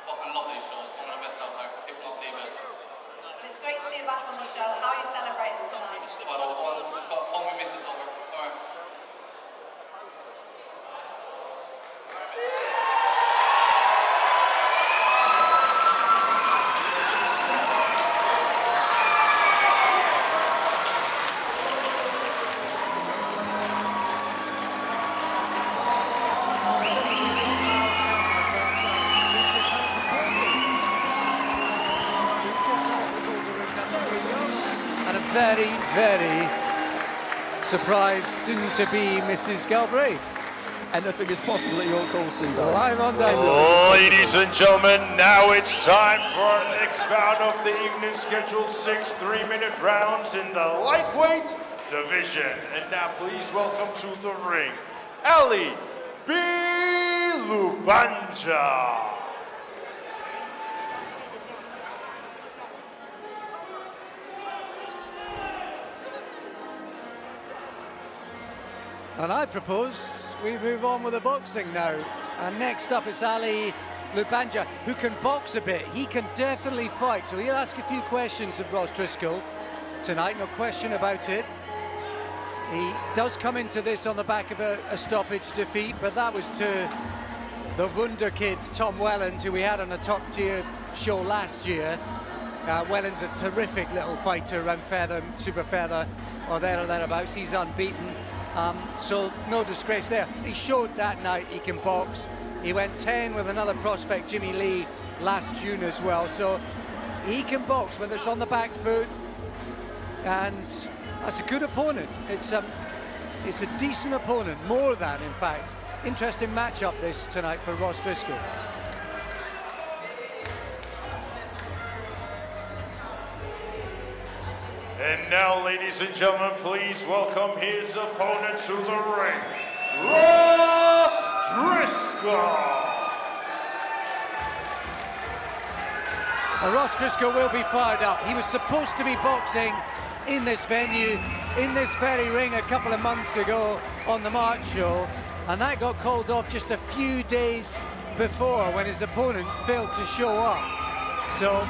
Fucking love these shows. One of the best out there, if not the best. It's great to see you back on the show. How are you celebrating tonight? Well, just got fun with Mrs. over. Alright. And a very, very surprised soon-to-be Mrs. Galbraith. Anything is possible at your call, Steve. Live on DAZN. Ladies and gentlemen, now it's time for our next bout of the evening, scheduled 6 3-minute rounds in the lightweight division. And now please welcome to the ring, Ali B. Lubanja. And I propose we move on with the boxing now. And next up is Ali Lubanja, who can box a bit. He can definitely fight. So he'll ask a few questions of Ross Driscoll tonight, no question about it. He does come into this on the back of a stoppage defeat, but that was to the Wunder Kids, Tom Wellens, who we had on a top-tier show last year. Wellens, a terrific little fighter around feather, super feather, or there or thereabouts. He's unbeaten. So no disgrace there. He showed that night he can box. He went 10 with another prospect, Jimmy Lee, last June as well. So he can box whether it's on the back foot, and that's a good opponent. It's a decent opponent, more than, in fact. Interesting matchup this tonight for Ross Driscoll. And now, ladies and gentlemen, please welcome his opponent to the ring, Ross Driscoll. Ross Driscoll will be fired up. He was supposed to be boxing in this venue, in this very ring a couple of months ago on the March show, and that got called off just a few days before when his opponent failed to show up. So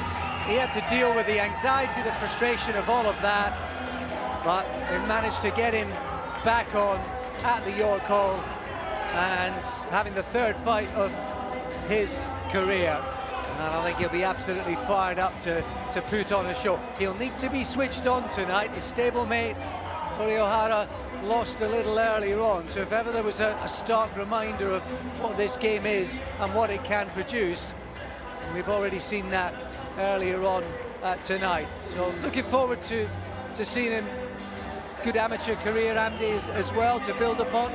he had to deal with the anxiety, the frustration of all of that, but they managed to get him back on at the York Hall and having the third fight of his career. And I think he'll be absolutely fired up to put on a show. He'll need to be switched on tonight. His stablemate, Oriohara, lost a little earlier on, so if ever there was a stark reminder of what this game is and what it can produce, we've already seen that earlier on tonight. So looking forward to seeing him. Good amateur career, Andy, as well, to build upon.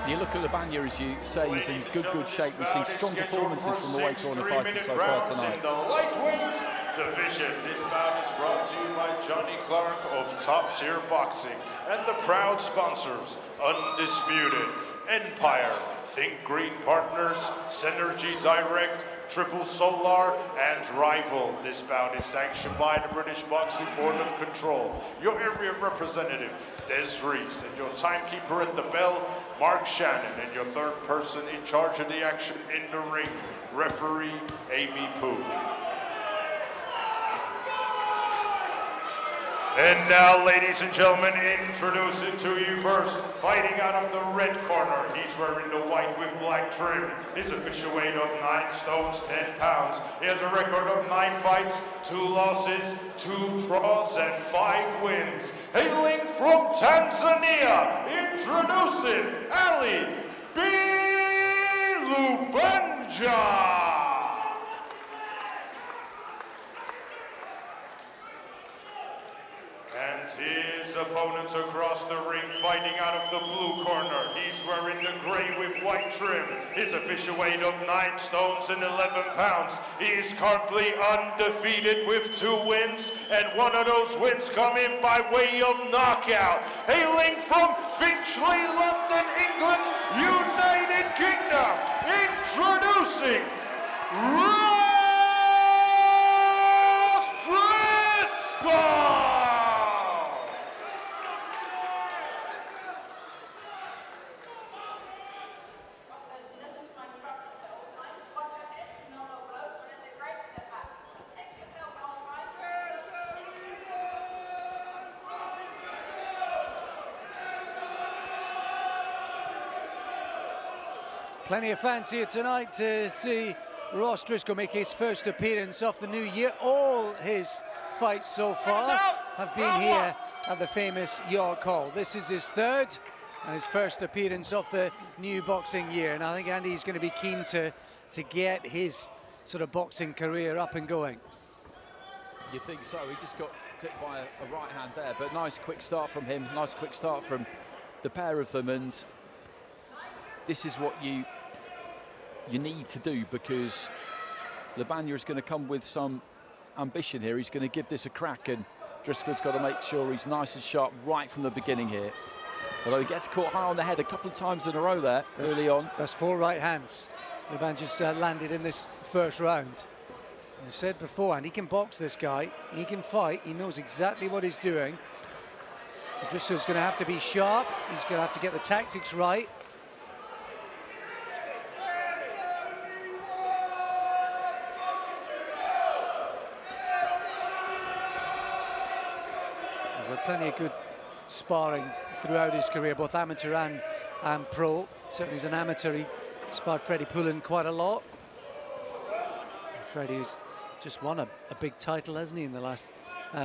You look at Lubanja, as you say, he's in good shape. We've seen strong performances from the weight corner fighters so far tonight. In the lightweight division, this bout is brought to you by Johnny Clark of Top Tier Boxing and the proud sponsors, Undisputed, Empire, Think Green Partners, Synergy Direct, Triple Solar, and Rival. This bout is sanctioned by the British Boxing Board of Control. Your area representative, Des Reese, and your timekeeper at the bell, Mark Shannon, and your third person in charge of the action in the ring, referee Amy Pooh. And now, ladies and gentlemen, introducing to you first, fighting out of the red corner. He's wearing the white with black trim. His official weight of 9 stones, 10 pounds. He has a record of 9 fights, 2 losses, 2 draws, and 5 wins. Hailing from Tanzania, introducing Ali B. Lubanja. And his opponents across the ring, fighting out of the blue corner. He's wearing the gray with white trim. His official weight of 9 stones and 11 pounds. He is currently undefeated with 2 wins, and one of those wins coming by way of knockout. Hailing from Finchley, London, England, United Kingdom, introducing Ross Driscoll. Plenty of fans here tonight to see Ross Driscoll make his first appearance of the new year. All his fights so far have been here at the famous York Hall. This is his third and his first appearance of the new boxing year. And I think Andy's going to be keen to get his sort of boxing career up and going. You think so? He just got clipped by a right hand there, but nice quick start from him. Nice quick start from the pair of them, and this is what you need to do, because Labagna is going to come with some ambition here. He's going to give this a crack, and Driscoll's got to make sure he's nice and sharp right from the beginning here. Although he gets caught high on the head a couple of times in a row there early on. That's 4 right hands Labagna's landed in this first round. I said before, and he can box, this guy. He can fight. He knows exactly what he's doing. So Driscoll's going to have to be sharp. He's going to have to get the tactics right. There's had plenty of good sparring throughout his career, both amateur and pro. Certainly as an amateur, he sparred Freddie Pullen quite a lot. And Freddie's just won a big title, hasn't he, in the last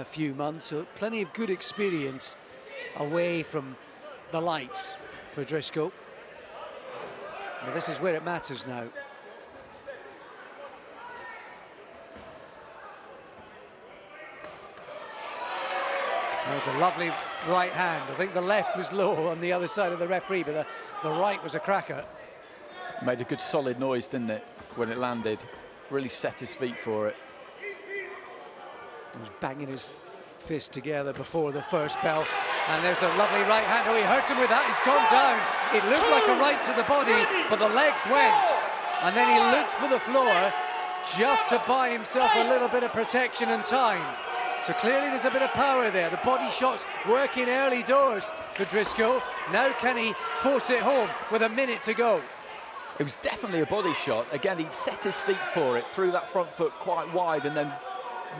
few months. So plenty of good experience away from the lights for Driscoll. Well, this is where it matters now. That was a lovely right hand. I think the left was low on the other side of the referee, but the right was a cracker. Made a good solid noise, didn't it, when it landed? Really set his feet for it. He was banging his fist together before the first bell. And there's a lovely right hand. Oh, he hurt him with that. He's gone down. It looked like a right to the body, but the legs went. And then he looked for the floor just to buy himself a little bit of protection and time. So clearly there's a bit of power there. The body shots working early doors for Driscoll. Now can he force it home with a minute to go? It was definitely a body shot. Again, he set his feet for it, threw that front foot quite wide, and then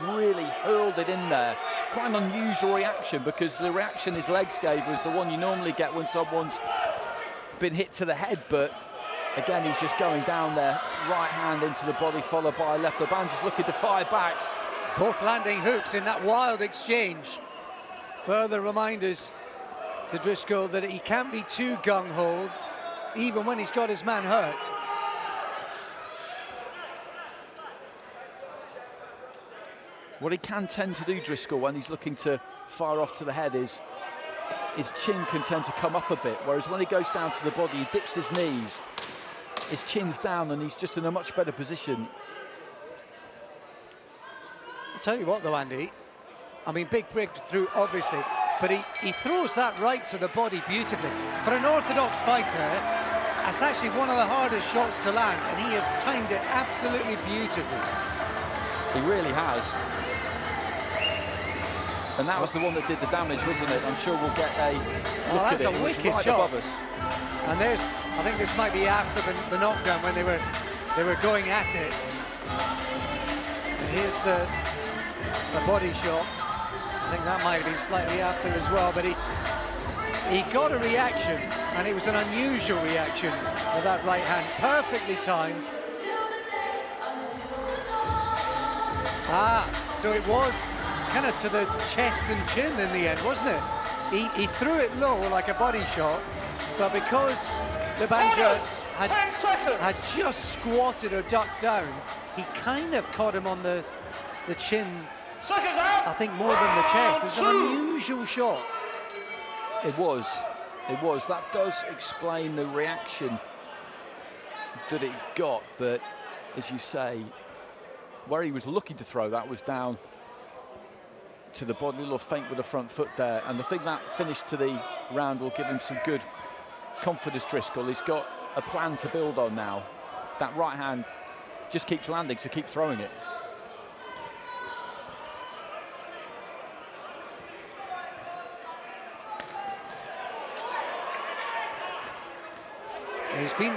really hurled it in there. Quite an unusual reaction, because the reaction his legs gave was the one you normally get when someone's been hit to the head. But again, he's just going down there, right hand into the body, followed by left. Labagna's looking to fire back. Both landing hooks in that wild exchange. Further reminders to Driscoll that he can't be too gung-ho, even when he's got his man hurt. What he can tend to do, Driscoll, when he's looking to fire off to the head, is his chin can tend to come up a bit, whereas when he goes down to the body, he dips his knees, his chin's down, and he's just in a much better position. I'll tell you what though, Andy, I mean, big breakthrough obviously, but he throws that right to the body beautifully. For an orthodox fighter, that's actually one of the hardest shots to land, and he has timed it absolutely beautifully. He really has. And that was the one that did the damage, wasn't it? I'm sure we'll get a look at it. That's a wicked shot. Above us. And there's, I think this might be after the knockdown when they were going at it. And here's the body shot. I think that might have been slightly after as well, but he got a reaction, and it was an unusual reaction with that right hand, perfectly timed. So it was kind of to the chest and chin in the end, wasn't it? He threw it low like a body shot, but because Labagna had just squatted or ducked down, he kind of caught him on the chin, I think, more than the chest. It's an unusual shot. It was. That does explain the reaction that it got, but as you say, where he was looking to throw that was down to the body, a little feint with the front foot there, and I think that finish to the round will give him some good confidence. Driscoll, he's got a plan to build on now. That right hand just keeps landing, so keep throwing it. He's been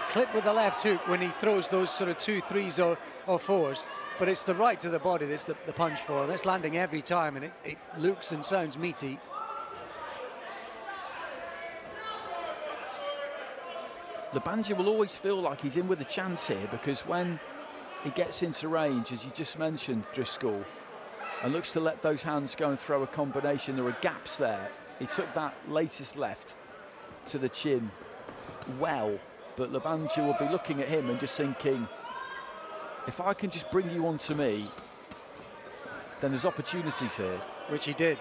clipped with the left hook when he throws those sort of 2 3s or 4s, but it's the right to the body that's the punch for, and it's landing every time, and it looks and sounds meaty. Lebanja will always feel like he's in with a chance here, because when he gets into range, as you just mentioned, Driscoll, and looks to let those hands go and throw a combination, there are gaps there. He took that latest left to the chin well, but Lebanja will be looking at him and just thinking, if I can just bring you on to me, then there's opportunities here. Which he did.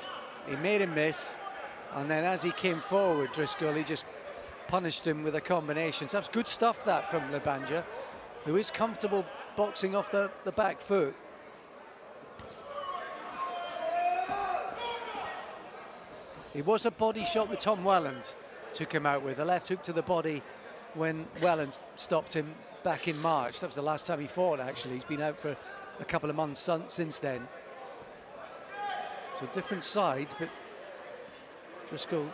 He made him miss, and then as he came forward, Driscoll, he just punished him with a combination. So that's good stuff, that, from Lebanja, who is comfortable boxing off the back foot. It was a body shot that Tom Welland took him out with, a left hook to the body when Welland stopped him back in March. That was the last time he fought, actually. He's been out for a couple of months since then. So different sides, but Driscoll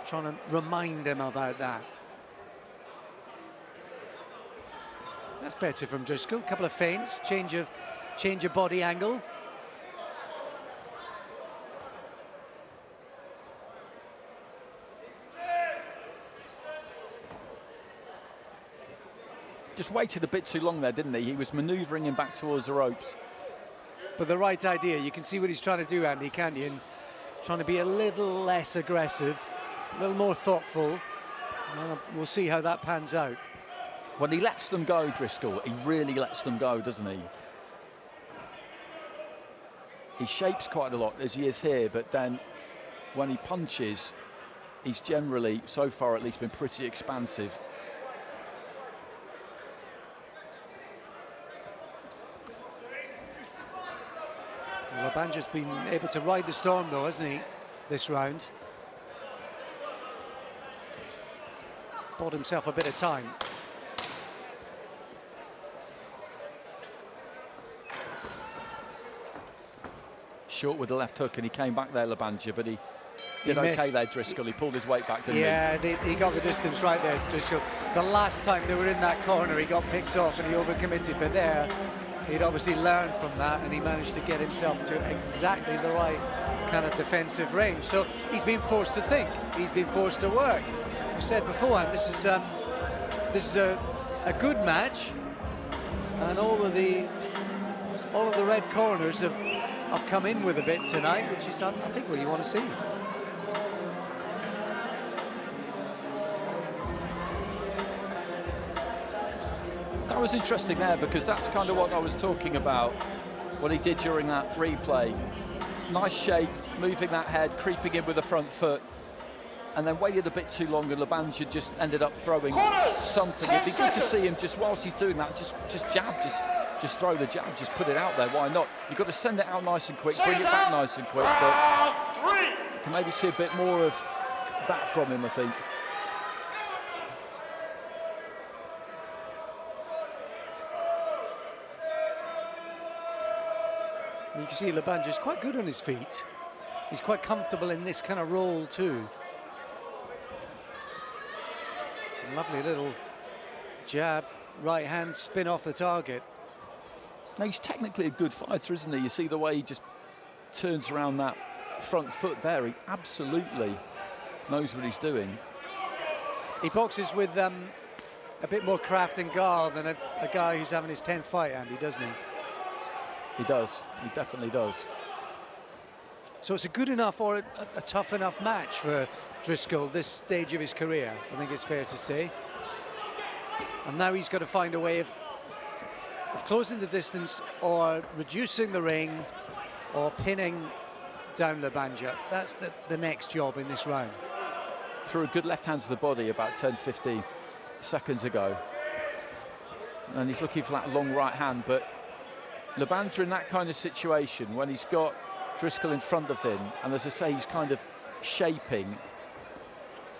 trying to remind him about that. That's better from Driscoll. A couple of feints, change of body angle. Just waited a bit too long there, didn't he? He was manoeuvring him back towards the ropes. But the right idea. You can see what he's trying to do, Andy, can't you? And trying to be a little less aggressive, a little more thoughtful. We'll see how that pans out. When he lets them go, Driscoll, he really lets them go, doesn't he? He shapes quite a lot, as he is here, but then when he punches, he's generally, so far at least, been pretty expansive. Lebanja's been able to ride the storm, though, hasn't he, this round? Bought himself a bit of time. Short with the left hook, and he came back there, Lebanja, but he did okay there, Driscoll. He pulled his weight back, didn't he? Yeah, he got the distance right there, Driscoll. The last time they were in that corner, he got picked off and he overcommitted, but there, he'd obviously learned from that, and he managed to get himself to exactly the right kind of defensive range. So he's been forced to think. He's been forced to work. I said beforehand, this is a good match, and all of the red corners have come in with a bit tonight, which is, I think, what you want to see. That was interesting there, because that's kind of what I was talking about, what he did during that replay. Nice shape, moving that head, creeping in with the front foot, and then waited a bit too long, and Lebanja just ended up throwing something. It'd be good to see him, just whilst he's doing that, just jab, just throw the jab, just put it out there. Why not? You've got to send it out nice and quick, bring it back nice and quick, but you can maybe see a bit more of that from him, I think. You can see Lebanja's quite good on his feet. He's quite comfortable in this kind of role too. Lovely little jab, right hand spin off the target. Now, he's technically a good fighter, isn't he? You see the way he just turns around that front foot there. He absolutely knows what he's doing. He boxes with a bit more craft and guile than a guy who's having his 10th fight, Andy, doesn't he? He does. He definitely does. So it's a good enough or a tough enough match for Driscoll this stage of his career, I think it's fair to say. And now he's got to find a way of closing the distance or reducing the ring or pinning down Lebanja. That's the next job in this round. Threw a good left hand to the body about 10-15 seconds ago. And he's looking for that long right hand, but Lebanja in that kind of situation, when he's got Driscoll in front of him, and as I say, he's kind of shaping,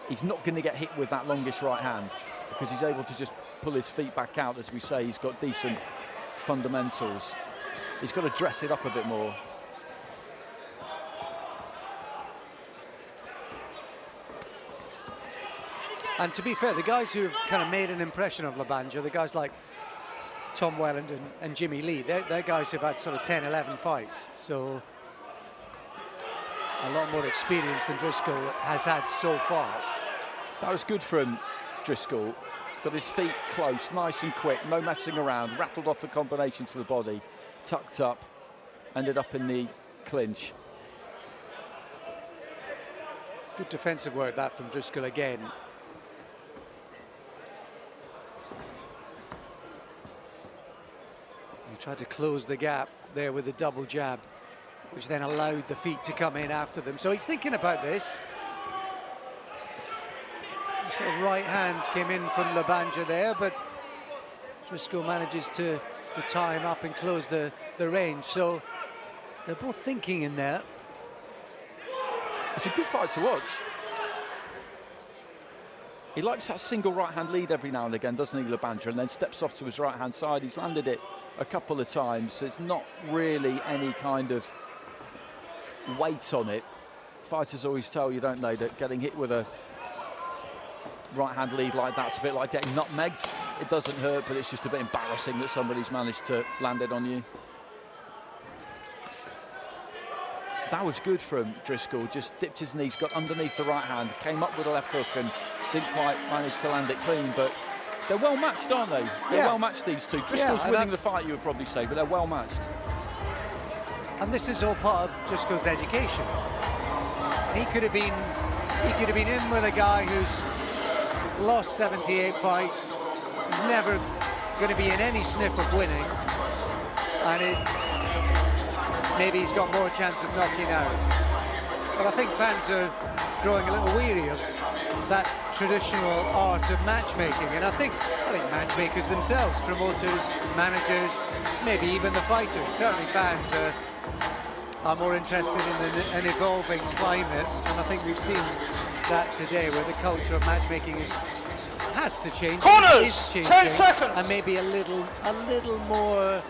he's not going to get hit with that longish right hand, because he's able to just pull his feet back out. As we say, he's got decent fundamentals. He's got to dress it up a bit more. And to be fair, the guys who have kind of made an impression of Lebanja, the guys like Tom Welland and Jimmy Lee, they're guys who've had sort of 10, 11 fights. So a lot more experience than Driscoll has had so far. That was good from Driscoll. got his feet close, nice and quick, no messing around, rattled off the combination to the body, tucked up, ended up in the clinch. Good defensive work that from Driscoll again. He tried to close the gap there with a double jab, which then allowed the feet to come in after them. So he's thinking about this. Sort of right hand came in from Labanja there, but Driscoll manages to tie him up and close the range. So they're both thinking in there. It's a good fight to watch. He likes that single right-hand lead every now and again, doesn't he, Labanja, and then steps off to his right-hand side. He's landed it a couple of times. There's not really any kind of weight on it. Fighters always tell you, don't they, that getting hit with a right-hand lead like that's a bit like getting nutmegged. It doesn't hurt, but it's just a bit embarrassing that somebody's managed to land it on you. That was good from Driscoll. Just dipped his knees, got underneath the right hand, came up with a left hook and didn't quite manage to land it clean. But they're well matched, aren't they? They're well matched, these two. Driscoll's winning the fight, you would probably say, but they're well matched. And this is all part of Driscoll's education. He could have been in with a guy who's lost 78 fights, he's never going to be in any sniff of winning, and maybe he's got more chance of knocking out. But I think fans are growing a little weary of that traditional art of matchmaking, and I think matchmakers themselves, promoters, managers, maybe even the fighters, certainly fans are more interested in an evolving climate, and I think we've seen that today, where the culture of matchmaking has to change. Corners, 10 seconds, and maybe a little more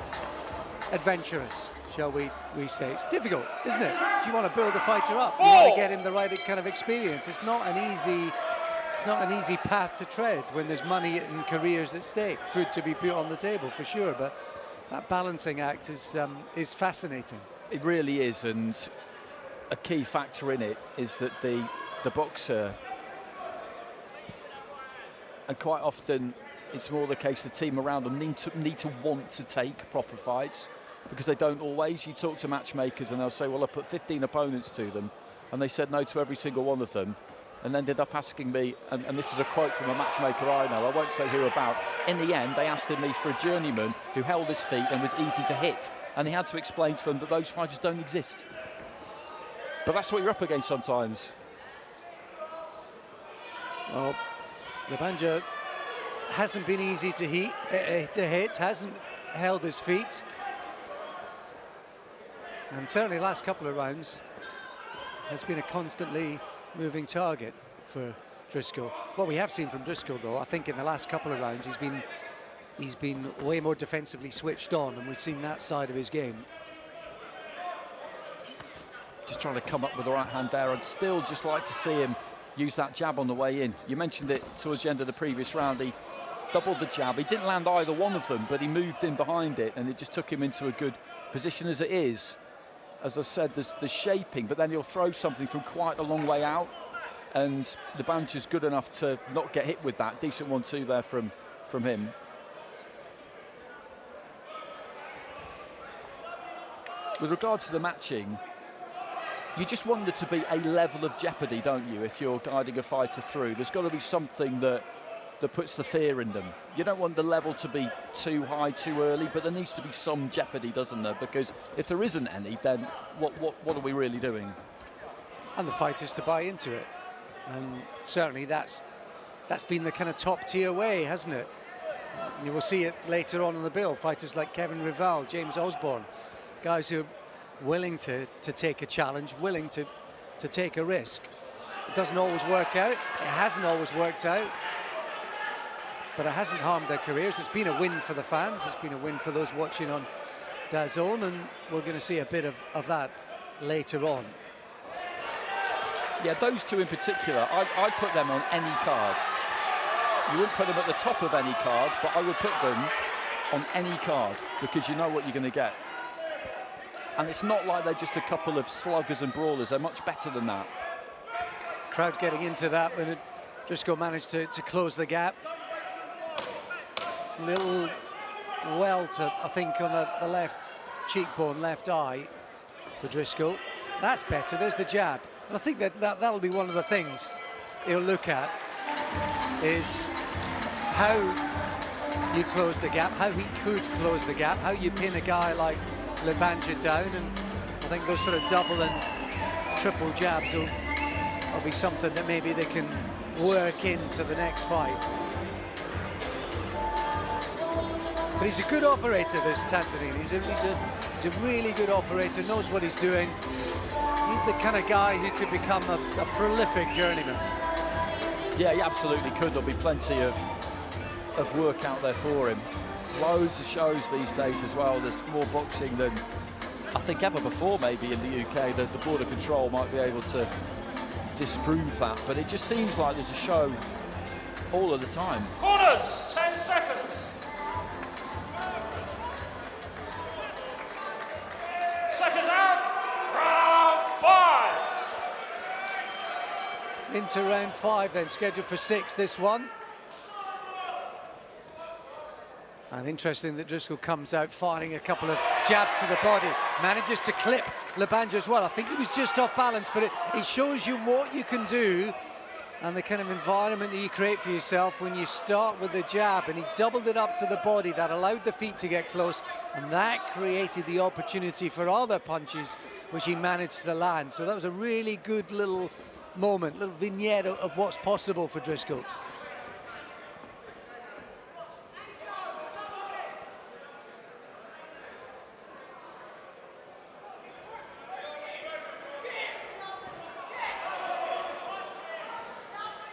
adventurous, shall we say. It's difficult, isn't it? You want to build a fighter up, you want to get him the right kind of experience. It's not an easy path to tread when there's money and careers at stake, food to be put on the table for sure, but that balancing act is fascinating. It really is, and a key factor in it is that the boxer, and quite often it's more the case the team around them need to want to take proper fights, because they don't always. You talk to matchmakers and they'll say, well, I put 15 opponents to them, and they said no to every single one of them, and ended up asking me, and this is a quote from a matchmaker I know, I won't say who about, in the end they asked me for a journeyman who held his feet and was easy to hit, and he had to explain to them that those fighters don't exist. But that's what you're up against sometimes. Well, Labanja hasn't been easy to hit, hasn't held his feet. And certainly the last couple of rounds has been a constantly moving target for Driscoll. What we have seen from Driscoll, though, I think in the last couple of rounds, he's been way more defensively switched on, and we've seen that side of his game. Just trying to come up with the right hand there. I'd still just like to see him use that jab on the way in. You mentioned it towards the end of the previous round. He doubled the jab. He didn't land either one of them, but he moved in behind it, and it just took him into a good position as it is. As I've said, there's the shaping, but then he'll throw something from quite a long way out, and Labanja's good enough to not get hit with that. Decent 1-2 there from him. With regard to the matching, you just want there to be a level of jeopardy, don't you, if you're guiding a fighter through? There's got to be something that puts the fear in them. You don't want the level to be too high too early, but there needs to be some jeopardy, doesn't there? Because if there isn't any, then what are we really doing? And the fighters to buy into it. And certainly that's been the kind of top tier way, hasn't it? You will see it later on in the bill. Fighters like Kevin Rival, James Osborne, guys who are willing to take a challenge, willing to take a risk. It doesn't always work out. It hasn't always worked out, but it hasn't harmed their careers. It's been a win for the fans. It's been a win for those watching on DAZN, and we're going to see a bit of that later on. Yeah, those two in particular, I'd put them on any card. You wouldn't put them at the top of any card, but I would put them on any card, because you know what you're going to get. And it's not like they're just a couple of sluggers and brawlers. They're much better than that. Crowd getting into that when Driscoll managed to close the gap. little welt, I think, on the left cheekbone, left eye for Driscoll. That's better. There's the jab. And I think that'll be one of the things he'll look at, is how you close the gap, how he could close the gap, how you pin a guy like Lebanja down, and I think those sort of double and triple jabs will be something that maybe they can work into the next fight. But he's a good operator, this Tantarini. He's a really good operator, knows what he's doing. He's the kind of guy who could become a prolific journeyman. Yeah, he absolutely could. There'll be plenty of work out there for him. Loads of shows these days as well. There's more boxing than I think ever before, maybe, in the UK. The Border Control might be able to disprove that, but it just seems like there's a show all of the time. Corners, 10 seconds. Seconds out. Round 5. Into round 5 then, scheduled for 6, this one. And interesting that Driscoll comes out firing a couple of jabs to the body, manages to clip Lebanja as well. I think he was just off balance, but it shows you what you can do and the kind of environment that you create for yourself when you start with the jab, and he doubled it up to the body. That allowed the feet to get close, and that created the opportunity for other punches, which he managed to land. So that was a really good little moment, little vignette of what's possible for Driscoll.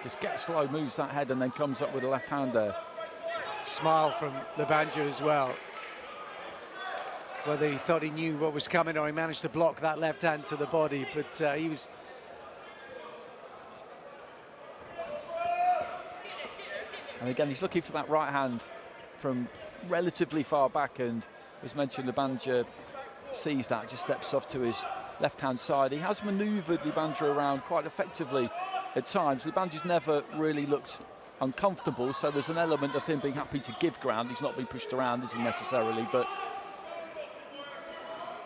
Just gets slow, moves that head, and then comes up with a left hand there. Smile from Lebanja as well. Whether he thought he knew what was coming or he managed to block that left hand to the body, but he was... And again, he's looking for that right hand from relatively far back, and as mentioned, Lebanja sees that, just steps off to his left-hand side. He has manoeuvred Lebanja around quite effectively at times. Lebanja's never really looked uncomfortable, so there's an element of him being happy to give ground. He's not being pushed around, is he, necessarily, but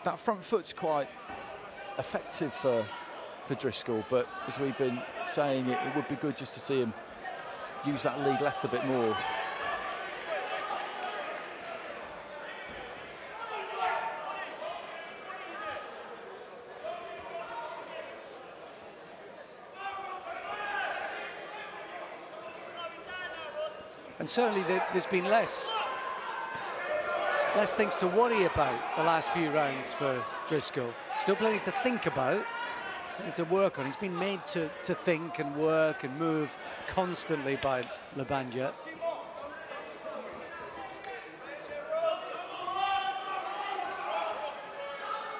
that front foot's quite effective for Driscoll, but as we've been saying, it would be good just to see him use that lead left a bit more. And certainly there's been less things to worry about the last few rounds for Driscoll. Still plenty to think about, plenty to work on. He's been made to think and work and move constantly by Lebanja.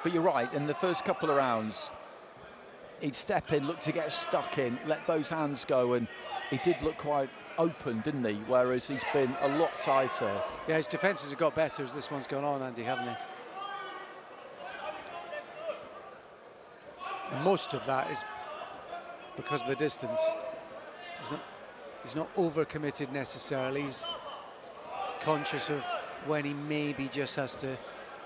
But you're right, in the first couple of rounds, he'd step in, look to get stuck in, let those hands go, and he did look quite open, didn't he? Whereas he's been a lot tighter. Yeah, his defences have got better as this one's gone on, Andy, haven't they? And most of that is because of the distance. He's not overcommitted necessarily. He's conscious of when he maybe just has to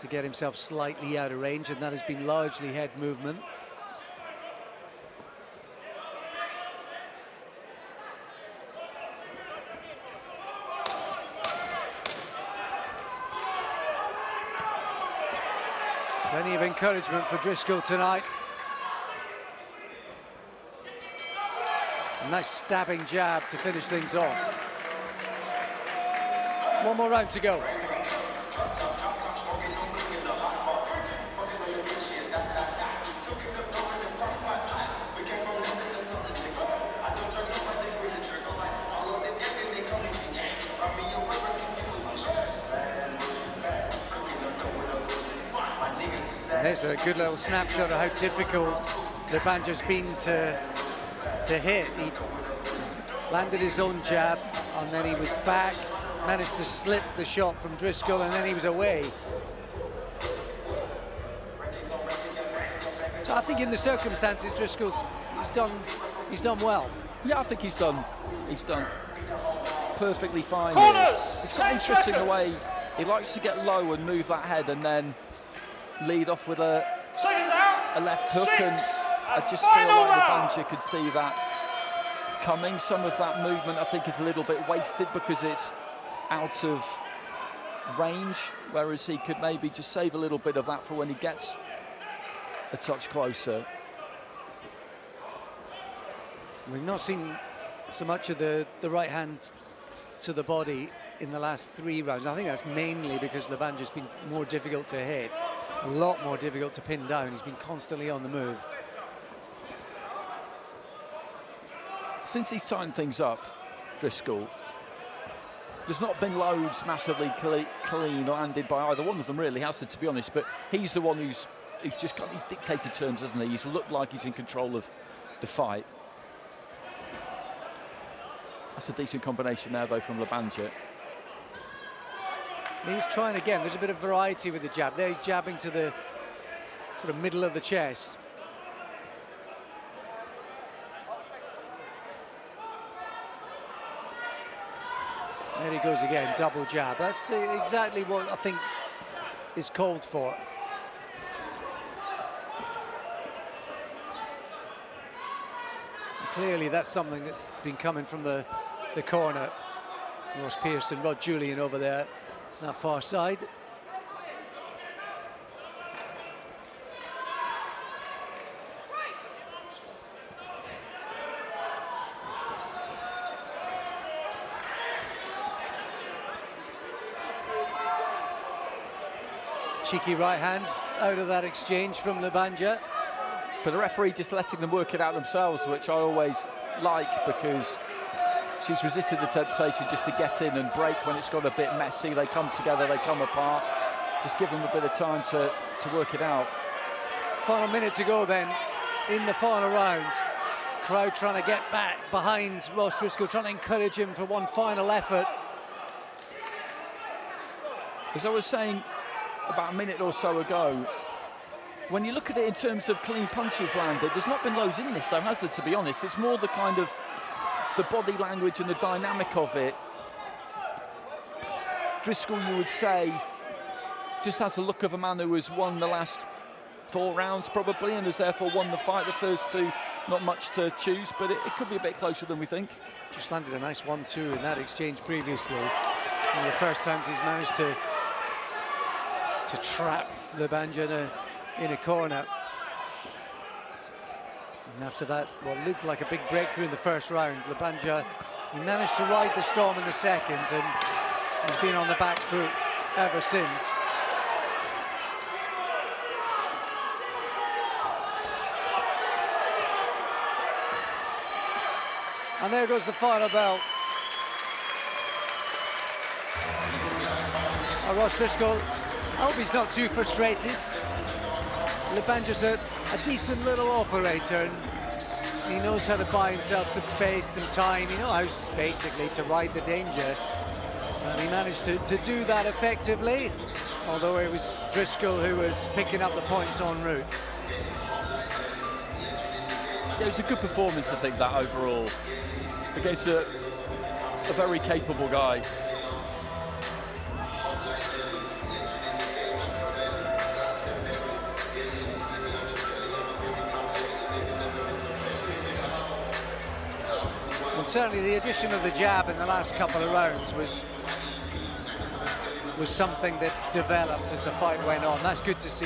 get himself slightly out of range, and that has been largely head movement. Plenty of encouragement for Driscoll tonight. A nice stabbing jab to finish things off. One more round to go. There's a good little snapshot of how difficult Lebanja's been to hit. He landed his own jab, and then he was back, managed to slip the shot from Driscoll, and then he was away. So I think in the circumstances, Driscoll's he's done well. Yeah, I think he's done perfectly fine. Corners, It's quite 10 interesting the seconds. way he likes to get low and move that head and then lead off with a Seconds out. left hook. 6, And I just feel final like round. Labanja could see that coming. Some of that movement I think is a little bit wasted because it's out of range, whereas he could maybe just save a little bit of that for when he gets a touch closer. We've not seen so much of the right hand to the body in the last 3 rounds. I think that's mainly because Labanja's been more difficult to hit, a lot more difficult to pin down. He's been constantly on the move. Since he's tightened things up, Driscoll, there's not been loads massively clean landed by either one of them, really, has there, to be honest, but he's the one who's just got these dictated terms, hasn't he? He's looked like he's in control of the fight. That's a decent combination there, though, from Labanja. He's trying again. There's a bit of variety with the jab. There he's jabbing to the sort of middle of the chest. There he goes again, double jab. That's exactly what I think is called for. Clearly that's something that's been coming from the corner. Ross Pearson, Rod Julian over there, that far side. Cheeky right hand out of that exchange from Labanja. But the referee just letting them work it out themselves, which I always like, because she's resisted the temptation just to get in and break when it's got a bit messy. They come together, they come apart. Just give them a bit of time to work it out. Final minute to go then in the final round. Crowd trying to get back behind Ross Driscoll, trying to encourage him for one final effort. As I was saying about a minute or so ago, when you look at it in terms of clean punches landed, there's not been loads in this, though, has there, to be honest? It's more the kind of the body language and the dynamic of it. Driscoll, you would say, just has the look of a man who has won the last 4 rounds, probably, and has therefore won the fight. The first 2, not much to choose, but it could be a bit closer than we think. Just landed a nice 1-2 in that exchange previously. One of the first times he's managed to trap Labanja in a corner. And after that, what looked like a big breakthrough in the first round, Labanja, he managed to ride the storm in the second, and he's been on the back foot ever since. And there goes the final bell. Ross Driscoll, I hope he's not too frustrated. Labanja's a decent little operator, and he knows how to buy himself some space, some time. He knows basically to ride the danger. And he managed to do that effectively, although it was Driscoll who was picking up the points en route. Yeah, it was a good performance, I think, that overall, against a very capable guy. Certainly the addition of the jab in the last couple of rounds was something that developed as the fight went on. That's good to see.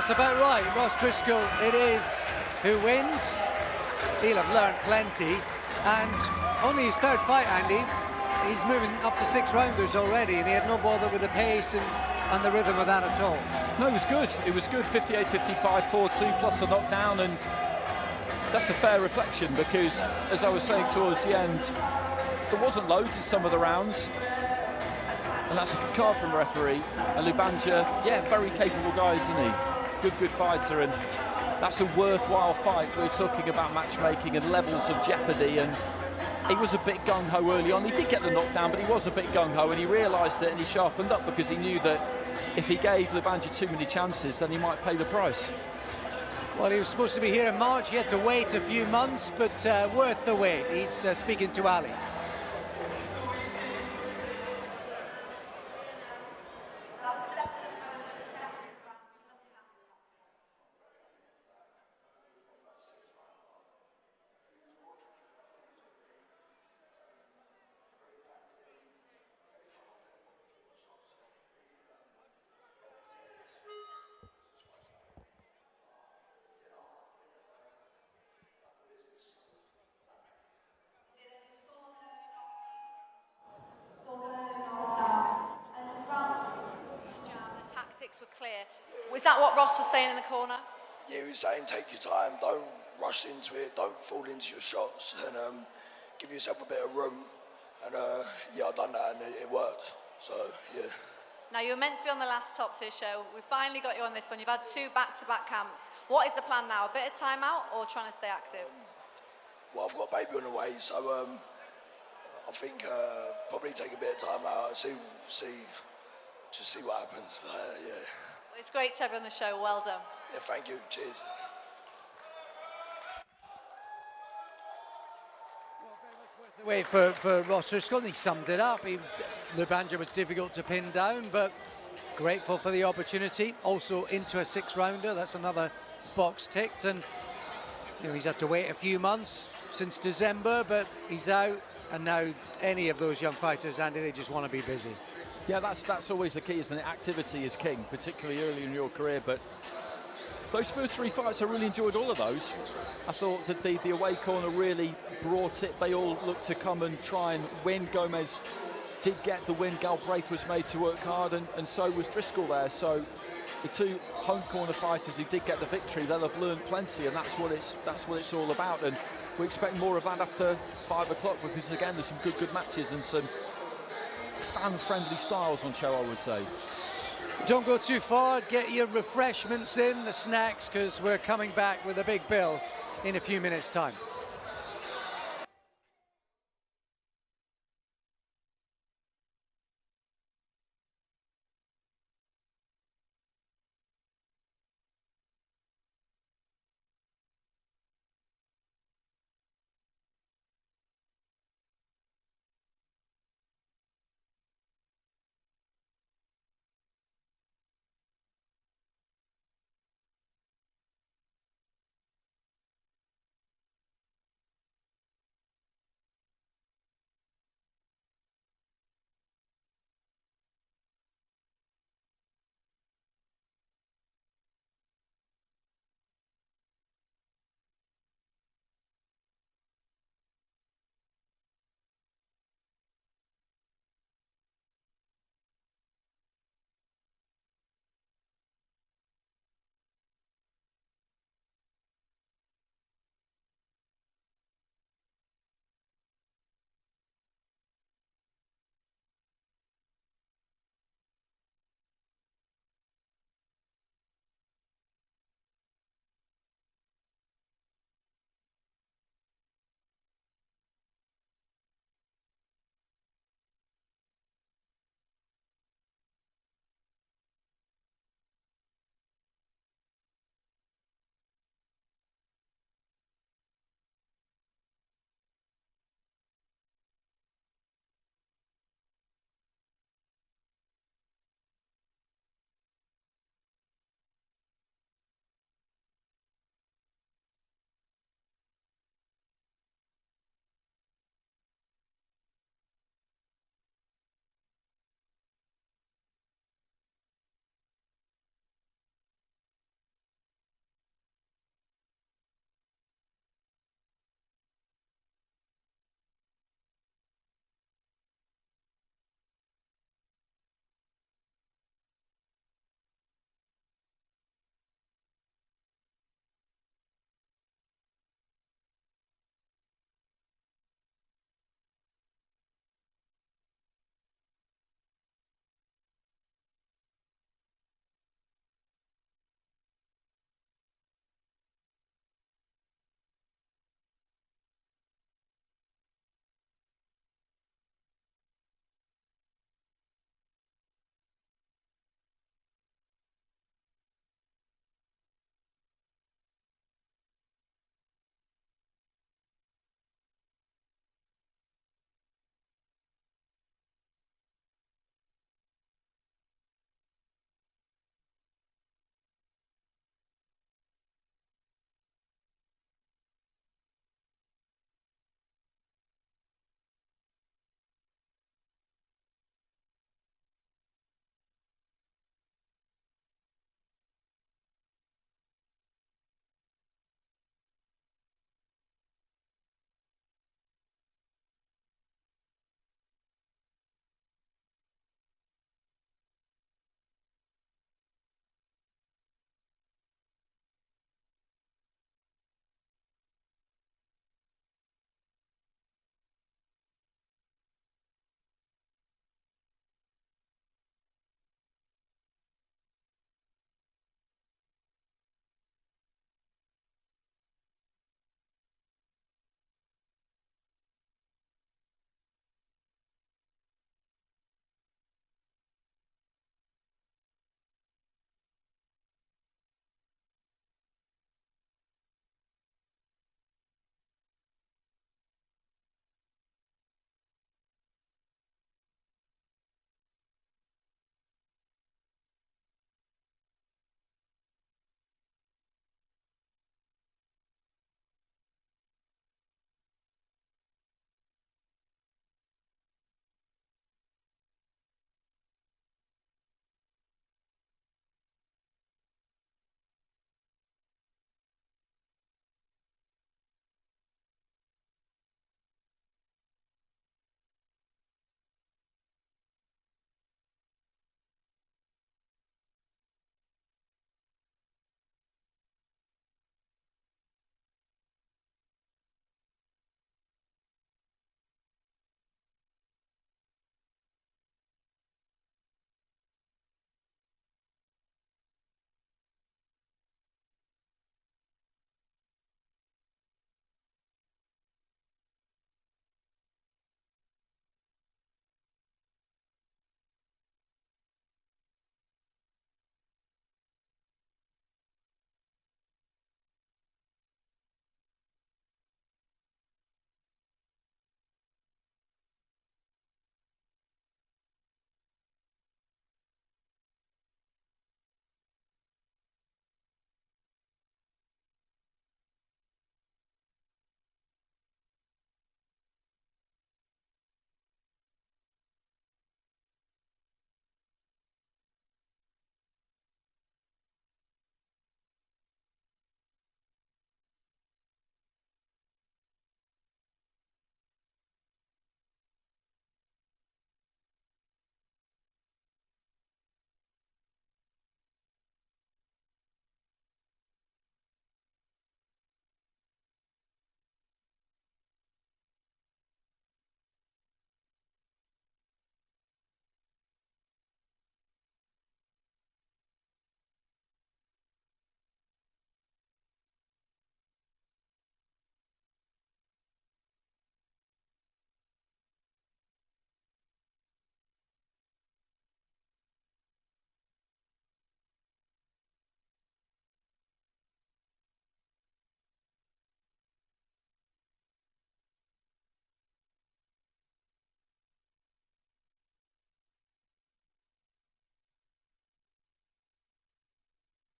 That's about right. Ross Driscoll it is who wins. He'll have learned plenty. And only his third fight, Andy. He's moving up to 6 rounders already, and he had no bother with the pace and the rhythm of that at all. No, it was good. It was good. 58-55, 4-2 plus the knockdown, and that's a fair reflection because, as I was saying towards the end, there wasn't loads in some of the rounds, and that's a good card from the referee. And Lubanja, yeah, very capable guy, isn't he? Good fighter, and that's a worthwhile fight. We're talking about matchmaking and levels of jeopardy, and he was a bit gung-ho early on. He did get the knockdown, but he was a bit gung-ho, and he realised it, and he sharpened up because he knew that if he gave Lubanja too many chances, then he might pay the price. Well, he was supposed to be here in March. He had to wait a few months, but worth the wait. He's speaking to Ali. Were clear. Was that what Ross was saying in the corner? Yeah, he was saying take your time, don't rush into it, don't fall into your shots, and give yourself a bit of room. And yeah, I've done that, and it worked. So yeah. Now you were meant to be on the last Top Tier show. We finally got you on this one. You've had 2 back-to-back camps. What is the plan now? A bit of time out or trying to stay active? Well, I've got a baby on the way, so I think probably take a bit of time out, just see what happens. Yeah. It's great to have you on the show. Well done. Yeah, thank you. Cheers. Wait for Ross Driscoll, and he summed it up. Lubanja was difficult to pin down, but grateful for the opportunity. Also into a 6-rounder. That's another box ticked, and you know, he's had to wait a few months since December, but he's out. And now any of those young fighters, Andy, they just want to be busy. Yeah, that's always the key, isn't it? Activity is king, particularly early in your career. But those first 3 fights, I really enjoyed all of those. I thought that the away corner really brought it. They all looked to come and try and win. Gomez did get the win. Galbraith was made to work hard, and so was Driscoll there. So the 2 home corner fighters who did get the victory, they'll have learned plenty, and that's what it's all about. And we expect more of that after 5 o'clock because, again, there's some good matches and some fan-friendly styles on show, I would say. Don't go too far. Get your refreshments in, the snacks, because we're coming back with a big bill in a few minutes' time.